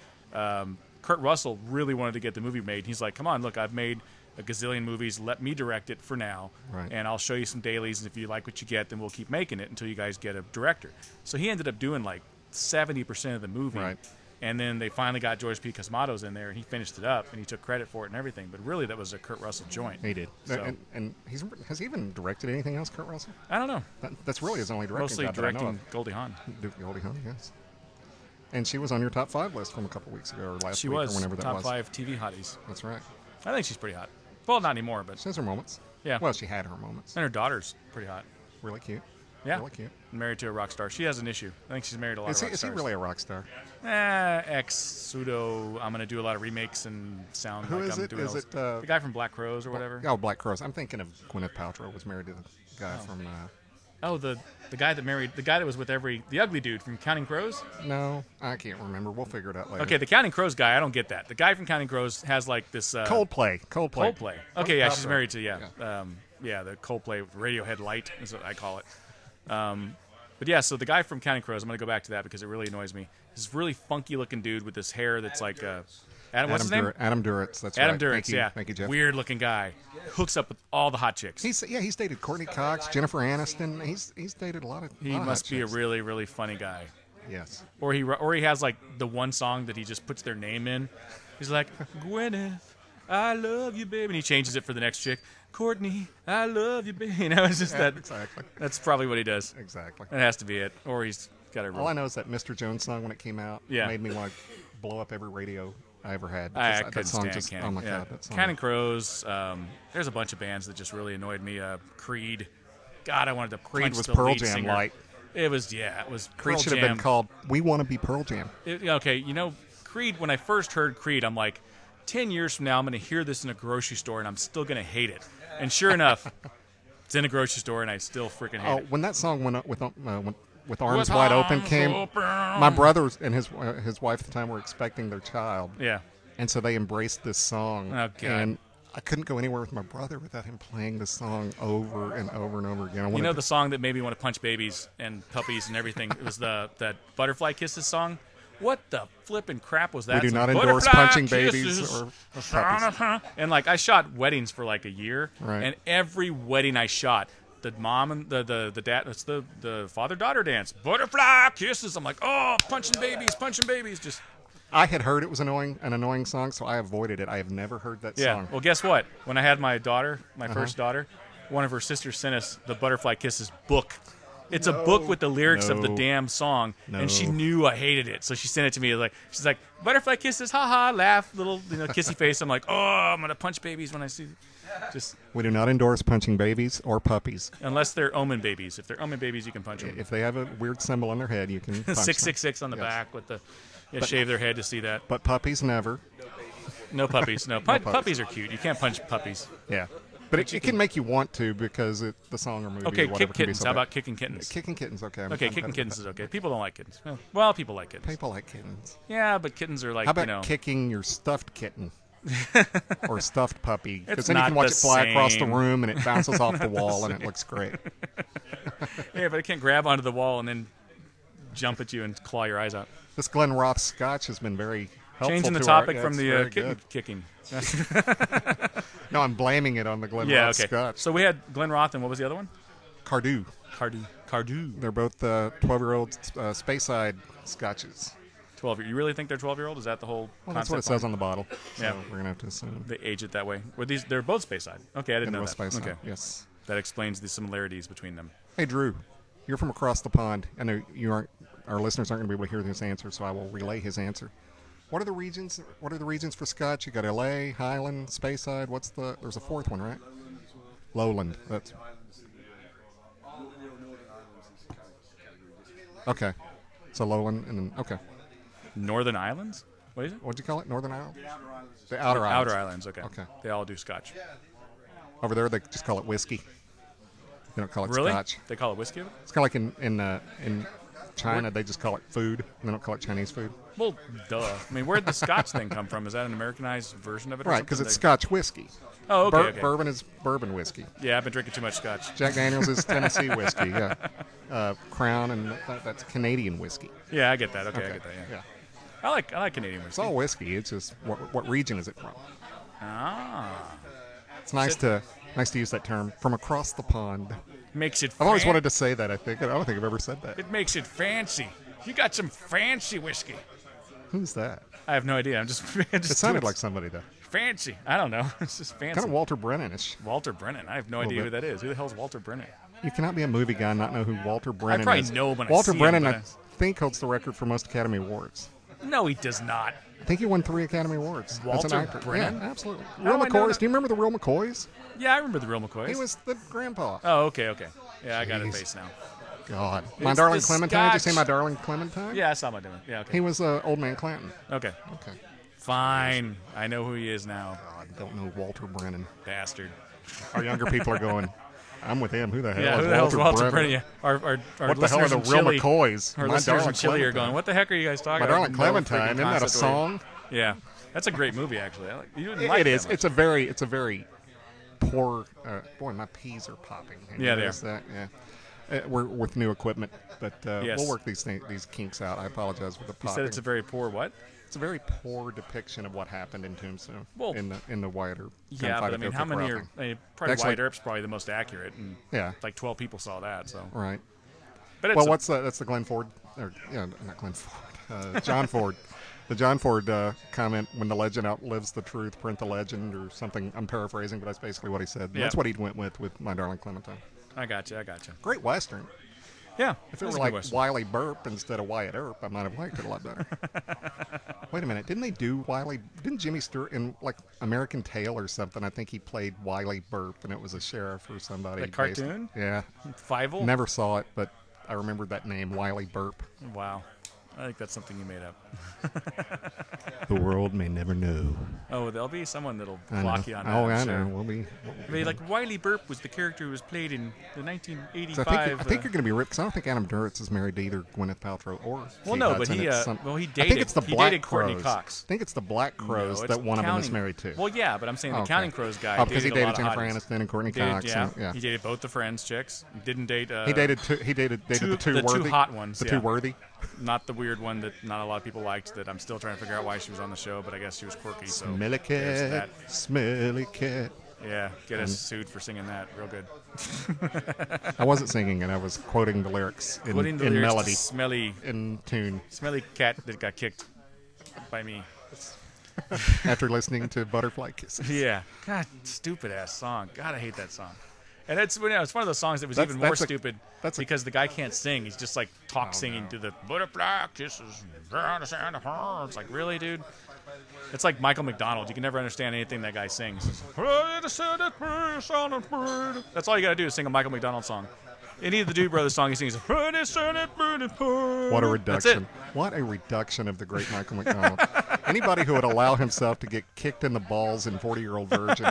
Kurt Russell really wanted to get the movie made. He's like, "Come on, look, I've made a gazillion movies. Let me direct it for now, Right. and I'll show you some dailies. And if you like what you get, then we'll keep making it until you guys get a director." So he ended up doing like 70% of the movie. Right. And then they finally got George P. Cosmatos in there, and he finished it up, and he took credit for it and everything. But really, that was a Kurt Russell joint. He did. So, And has he even directed anything else, Kurt Russell? I don't know. That's really his only directing Mostly job that I know directing of. Goldie Hawn. Goldie Hawn, yes. And she was on your top 5 list from a couple weeks ago, or last She week, was or whenever that top was. 5 TV hotties. That's right. I think she's pretty hot. Well, not anymore, but She has her moments. Yeah. Well, she had her moments. and her daughter's pretty hot. Really cute. Yeah. Really cute. Married to a rock star. She has an issue. I think she's married to a lot Is of he, rock is he stars. really a rock star? Pseudo. I'm going to do a lot of remakes and sound Who like is I'm it? doing Is else. it, the guy from Black Crows or whatever? Oh, Black Crows. I'm thinking of Gwyneth Paltrow was married to the guy from... Oh, the guy that was with the ugly dude from Counting Crows? no, I can't remember. We'll figure it out later. Okay, the Counting Crows guy, I don't get that. The guy from Counting Crows has like this... Coldplay. Coldplay. Okay, yeah, she's Paltrow. married to, the Coldplay Radiohead Light is what I call it. But yeah, so the guy from Counting Crows, I'm going to go back to that because it really annoys me. This really funky looking dude with this hair that's like... what's his name? Adam Duritz. That's Adam right. Duritz, yeah. Thank you, Jeff. Weird looking guy. Hooks up with all the hot chicks. He's dated Courtney Cox, Jennifer Aniston. He's dated a lot of. He must be a really, really funny guy. Yes. Or he has like the one song that he just puts their name in. He's like, Gwyneth, I love you, baby. And he changes it for the next chick. Courtney, I love you, baby. It's just that. Exactly. That's probably what he does. Exactly. That has to be it. Or he's got a. All I know is that Mr. Jones song when it came out Yeah. made me want to blow up every radio I ever had. I Because couldn't that song stand just, Counting. oh my Yeah. god, that song. Counting Crows. There's a bunch of bands that just really annoyed me. Creed. God, I wanted to Creed punch was the Pearl lead Jam singer. light. It was Creed Pearl should have Jam. been called "We Want to Be Pearl Jam." Okay, Creed, when I first heard Creed, I'm like, 10 years from now, I'm going to hear this in a grocery store, and I'm still going to hate it. And sure enough, it's in a grocery store, and I still freaking hate it. When that song went up with Arms Wide Open came, my brother and his wife at the time were expecting their child. Yeah. And so they embraced this song. Oh, God. And I couldn't go anywhere with my brother without him playing this song over and over and over again. You know the song that made me want to punch babies and puppies and everything? It was that Butterfly Kisses song. What the flipping crap was that? We do not song? endorse Butterfly punching kisses. babies or puppies. And like I shot weddings for like a year, Right. and every wedding I shot, the mom and the dad, it's the father-daughter dance. Butterfly kisses. I'm like, oh, punching babies. Just I had heard it was an annoying song, so I avoided it. I have never heard that yeah. song. Well, guess what? When I had my daughter, my first daughter, one of her sisters sent us the Butterfly Kisses book. It's a book with the lyrics of the No. damn song, and she No. knew I hated it, so she sent it to me. She's like, butterfly kisses, haha, laugh, little kissy face. I'm like, oh, I'm gonna punch babies when I see. Just We do not endorse punching babies or puppies. unless they're omen babies. If they're omen babies, you can punch them. If they have a weird symbol on their head, you can punch them. 666 on the Yes. back with the shave their head to see that. But puppies never. No puppies. No, puppies are cute. You can't punch puppies. Yeah. But it can make you want to because the song or movie Okay, or whatever kick can be kittens. so How bad. about kicking kittens? Kicking kittens? Okay. Okay, kicking kittens is okay. People don't like kittens. Well, people like kittens. People like kittens. Yeah, but kittens are like, How about kicking your stuffed kitten? Or stuffed puppy? Because It's then you not can watch the it fly across the same. room and it bounces off the wall and it looks great. Yeah, but it can't grab onto the wall and then jump at you and claw your eyes out. This Glen Roth Scotch has been very helpful Changing the to topic our, from it's the very kitten good. kicking. No, I'm blaming it on the Glen Yeah, Roth okay. Scotch. So we had Glen Roth and what was the other one? Cardew. Cardew. They're both 12-year-old Speyside Scotches. 12. You really think they're 12-year-old? Is that the whole Well, that's concept? what it says on the bottle. So Yeah. we're going to have to assume. They age it that way. Were these? They're both Speyside. Okay, I didn't know that. Speyside, Okay, yes. that explains the similarities between them. Hey, Drew, you're from across the pond. I know you aren't. Our listeners aren't going to be able to hear this answer, so I will relay his answer. What are the regions? What are the regions for Scotch? You got L.A., Highland, Speyside. There's a fourth one, right? Lowland. That's okay. So Lowland, and then okay. Northern Islands? What is it? What'd you call it? Northern Island. The Outer Islands. Outer Islands. Okay. Okay. They all do Scotch. Over there, they just call it whiskey. They don't call it Really? Scotch. They call it whiskey? It's kind of like in China, they just call it food. They don't call it Chinese food. Well, duh. I mean, where'd the Scotch thing come from? Is that an Americanized version of it? Or Right, because something? it's Scotch whiskey. Oh, okay, okay. Bourbon is bourbon whiskey. Yeah, I've been drinking too much Scotch. Jack Daniels is Tennessee whiskey. Yeah. Crown and that's Canadian whiskey. Yeah, I get that. Okay, I get that. Yeah. Yeah. I like Canadian It's whiskey. all whiskey. It's just what region is it from? Ah, It's nice to use that term from across the pond. makes it. I've always wanted to say that. I don't think I've ever said that. It makes it fancy. You got some fancy whiskey. Who's that? I have no idea. I'm just. It sounded like somebody though. fancy. I don't know. It's just fancy. Kind of Walter Brennan-ish. Walter Brennan. I have no idea who that is. Who the hell's Walter Brennan? You cannot be a movie guy and not know who Walter Brennan probably is. know when I Walter see him, Brennan, but I think, holds the record for most Academy Awards. No, he does not. I think he won 3 Academy Awards. As Walter an actor. Brennan? Yeah, absolutely. How Real do I know McCoys. that? Do you remember the Real McCoys? Yeah, I remember the real McCoys. He was the grandpa. Oh, okay. Yeah, I got his Jeez. face now. God. My It's Darling the Clementine. Did you see Scotch. My Darling Clementine? Yeah, I saw my doing. Yeah, okay. He was Old Man Clanton. Okay. Okay. Fine. I know who he is now. God, don't know Walter Brennan. Bastard. Our younger people are going, I'm with him. Who the hell Yeah, is who the hell's Walter Brennan? Brennan? Yeah. Our what the hell are listeners the in Real Chile- McCoys? Our My listeners Darling in Chile are Clementine. going, what the heck are you guys talking My about? Darling No Clementine. freaking Isn't that a concept of song? Yeah. That's a great movie, actually. You didn't like It that is. much. It's a very poor. Boy, my peas are popping. And Yeah, you they notice that? Yeah. We're with new equipment, but Yes. we'll work these kinks out. I apologize for the You popping. said it's a very poor what? It's a very poor depiction of what happened in Tombstone Well, in the Wyatt Earp Yeah, gunfight but I at mean, Fairfield how many are? Crossing. I mean, probably Actually- Wyatt Earp's probably the most accurate, and Yeah. like 12 people saw that. So, Right. but it's Well, that's the Glenn Ford, not Glenn Ford, John Ford. The John Ford comment, when the legend outlives the truth, print the legend, or something. I'm paraphrasing, but that's basically what he said. Yeah. That's what he went with My Darling Clementine. I got you. Great Western. Yeah, If it was were a good like Western. Wiley Burp instead of Wyatt Earp, I might have liked it a lot better. Wait a minute, didn't they do Wiley? Didn't Jimmy Stewart in like American Tail or something? I think he played Wiley Burp, and it was a sheriff or somebody. The cartoon? Yeah, Fievel? never saw it, but I remembered that name, Wiley Burp. Wow. I think that's something you made up. The world may never know. Oh, there'll be someone that'll I block know. you on that. Oh, I'm I sure. know. We'll be I mean, like Wiley Burp was the character who was played in the 1985. So I think you're going to be ripped because I don't think Adam Duritz is married to either Gwyneth Paltrow or Well, Kate no, but Hudson. he It's he I dated. think it's the he Black dated Courtney Crows. Cox. I think it's the Black Crows No, that it's one of them is Counting- married to. Well, yeah, but I'm saying the Okay. Counting Crows guy. Oh, because he a dated lot of Jennifer hotties. Aniston and Courtney Dated- Cox. Yeah, and- yeah. he dated both the Friends chicks. Didn't date. He dated the two the worthy. two hot ones. The yeah. two worthy. Not the weird one that not a lot of people liked. That I'm still trying to figure out why she was on the show, but I guess she was quirky. So Smelly there's cat, that. smelly cat. Yeah, get us sued for singing that. Real good. I wasn't singing it. I was quoting the lyrics in, Quoting the in lyrics to melody, Smelly, in tune. smelly cat that got kicked by me. After listening to Butterfly Kisses. Yeah. God, stupid ass song. God, I hate that song. And it's one of those songs that was even more stupid because the guy can't sing. He's just like singing to the butterfly kisses. It's like, really, dude? It's like Michael McDonald. You can never understand anything that guy sings. That's all you got to do is sing a Michael McDonald song. Any of the Dude Brothers song he sings. What a reduction. What a reduction of the great Michael McDonald. Anybody who would allow himself to get kicked in the balls in 40-Year-Old Virgin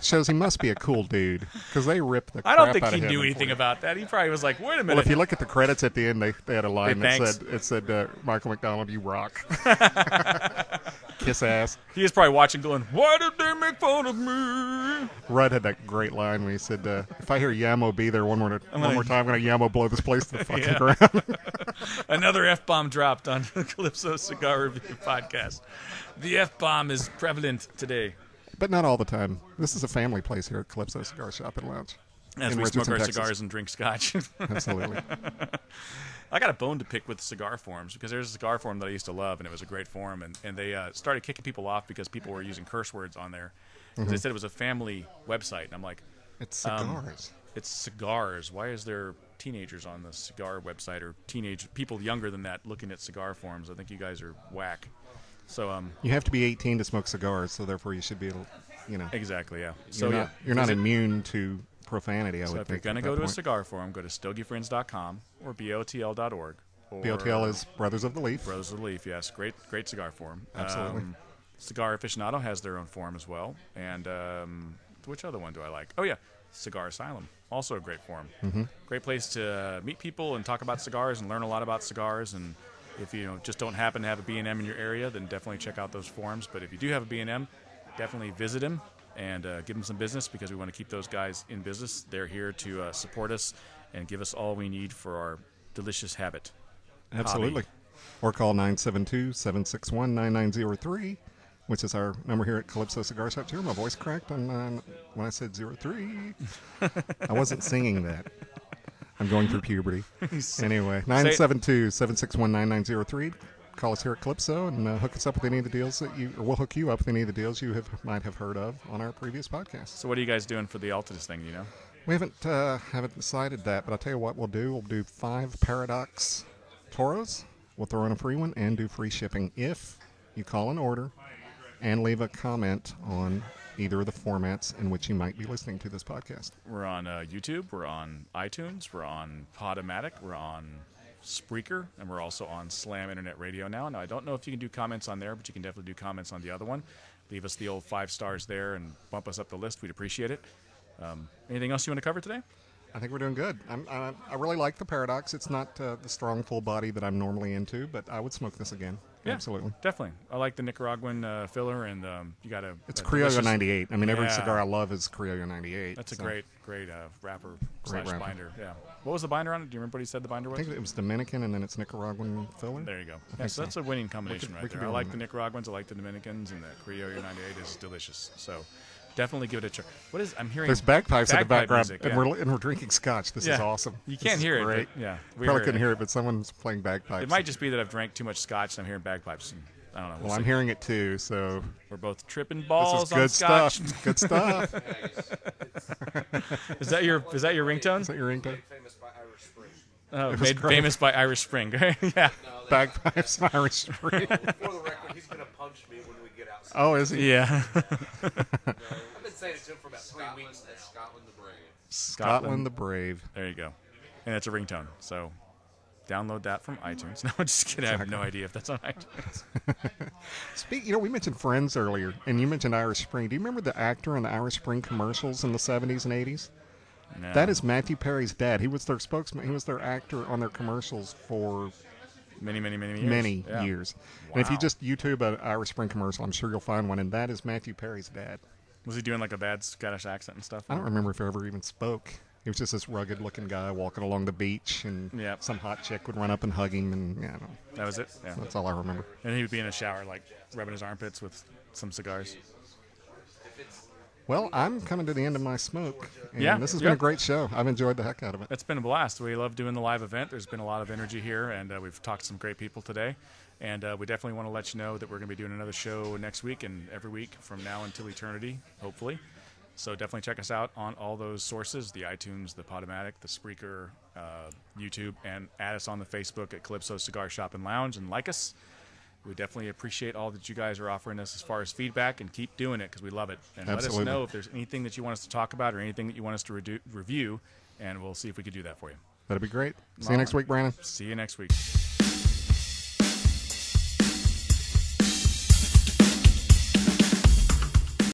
shows he must be a cool dude, because they ripped the crap I don't think out of he him knew anything about that. He probably was like, wait a minute. Well, if you look at the credits at the end, they had a line that said, Michael McDonald, you rock. Kiss ass. He was probably watching going, why did they make fun of me? Rudd had that great line when he said, if I hear Yamo be there one more time, I'm going to Yamo blow this place to the fucking ground. Another F-bomb dropped on the Calypso Cigar Review podcast. The F-bomb is prevalent today. But not all the time. This is a family place here at Calypso Cigar Shop and Lounge. As we smoke our cigars and drink scotch. Absolutely. I got a bone to pick with the Cigar Forums, because there's a cigar forum that I used to love, and it was a great forum, and they started kicking people off because people were using curse words on there. Because they said it was a family website, and I'm like... It's cigars. It's cigars. Why is there teenagers on the cigar website, or teenage people younger than that looking at cigar forums? I think you guys are whack. So you have to be 18 to smoke cigars, so therefore you should be able, Exactly, yeah. You're not immune to profanity, I would think. So if you're going to go to a cigar forum, go to stogiefriends.com or botl.org. BOTL is Brothers of the Leaf. Brothers of the Leaf, yes. Great cigar forum. Absolutely. Cigar Aficionado has their own forum as well. And which other one do I like? Oh, yeah. Cigar Asylum, also a great forum. Mm-hmm. Great place to meet people and talk about cigars and learn a lot about cigars. And if you just don't happen to have a B&M in your area, then definitely check out those forums. But if you do have a B&M, definitely visit him and give them some business, because we want to keep those guys in business. They're here to support us and give us all we need for our delicious habit. Absolutely. Hobby. Or call 972-761-9903, which is our number here at Calypso Cigar Shop. Here, my voice cracked when I said 03. I wasn't singing that. I'm going through puberty. Anyway, 972-761-9903. Call us here at Calypso and hook us up with any of the deals we'll hook you up with any of the deals you might have heard of on our previous podcast. So what are you guys doing for the Altadis thing, We haven't decided that, but I'll tell you what we'll do. We'll do 5 Paradox Toros. We'll throw in a free one and do free shipping if you call an order and leave a comment on either of the formats in which you might be listening to this podcast. We're on YouTube, we're on iTunes, we're on Podomatic, we're on Spreaker, and we're also on Slam Internet Radio now. Now, I don't know if you can do comments on there, but you can definitely do comments on the other one. Leave us the old 5 stars there and bump us up the list. We'd appreciate it. Anything else you want to cover today? I think we're doing good. I really like the Paradox. It's not the strong, full body that I'm normally into, but I would smoke this again. Yeah, absolutely. Definitely. I like the Nicaraguan filler, and you got a... It's Criollo 98. I mean, every cigar I love is Criollo 98. That's a great wrapper / binder. Yeah. What was the binder on it? Do you remember what he said the binder was? I think it was Dominican, and then it's Nicaraguan filler. There you go. Yeah, so that's a winning combination right there. I like the Nicaraguans, I like the Dominicans, and the Criollo 98 is delicious. So... definitely give it a try. What is? I'm hearing. There's bagpipes in the background, music, and we're drinking scotch. This is awesome. You can't hear great. it. But, yeah, probably couldn't hear it, but someone's playing bagpipes. It might just be that I've drank too much scotch and I'm hearing bagpipes. And I don't know. Well, I'm hearing it too. So we're both tripping balls. This is good on scotch. stuff. Good stuff. Is that your ringtone? Is that your ringtone? Famous by Irish Spring. Oh, made famous by Irish Spring. Yeah. Bagpipes, Irish Spring. For the record, he's gonna punch me when we get outside. Oh, is he? Yeah. I've been saying it to him for about 3 weeks. That's Scotland the Brave. Scotland the Brave. There you go. And it's a ringtone. So download that from iTunes. No, I'm just kidding. I have no idea if that's on iTunes. We mentioned Friends earlier, and you mentioned Irish Spring. Do you remember the actor in the Irish Spring commercials in the 70s and 80s? No. That is Matthew Perry's dad. He was their spokesman. He was their actor on their commercials for many years. Many yeah. years. Wow. And if you just YouTube an Irish Spring commercial, I'm sure you'll find one, and that is Matthew Perry's dad. Was he doing like a bad Scottish accent and stuff? I don't remember if he ever even spoke. He was just this rugged-looking guy walking along the beach, and some hot chick would run up and hug him, and I don't know. That was it? Yeah. That's all I remember. And he would be in a shower, like, rubbing his armpits with some cigars. Well, I'm coming to the end of my smoke, and this has been a great show. I've enjoyed the heck out of it. It's been a blast. We love doing the live event. There's been a lot of energy here, and we've talked to some great people today. And we definitely want to let you know that we're going to be doing another show next week and every week from now until eternity, hopefully. So definitely check us out on all those sources, the iTunes, the Podomatic, the Spreaker, YouTube, and add us on the Facebook at Calypso Cigar Shop and Lounge and like us. We definitely appreciate all that you guys are offering us as far as feedback, and keep doing it because we love it. And Absolutely. let us know if there's anything that you want us to talk about or anything that you want us to review, and we'll see if we can do that for you. That'd be great. See you next week, Brandon. See you next week.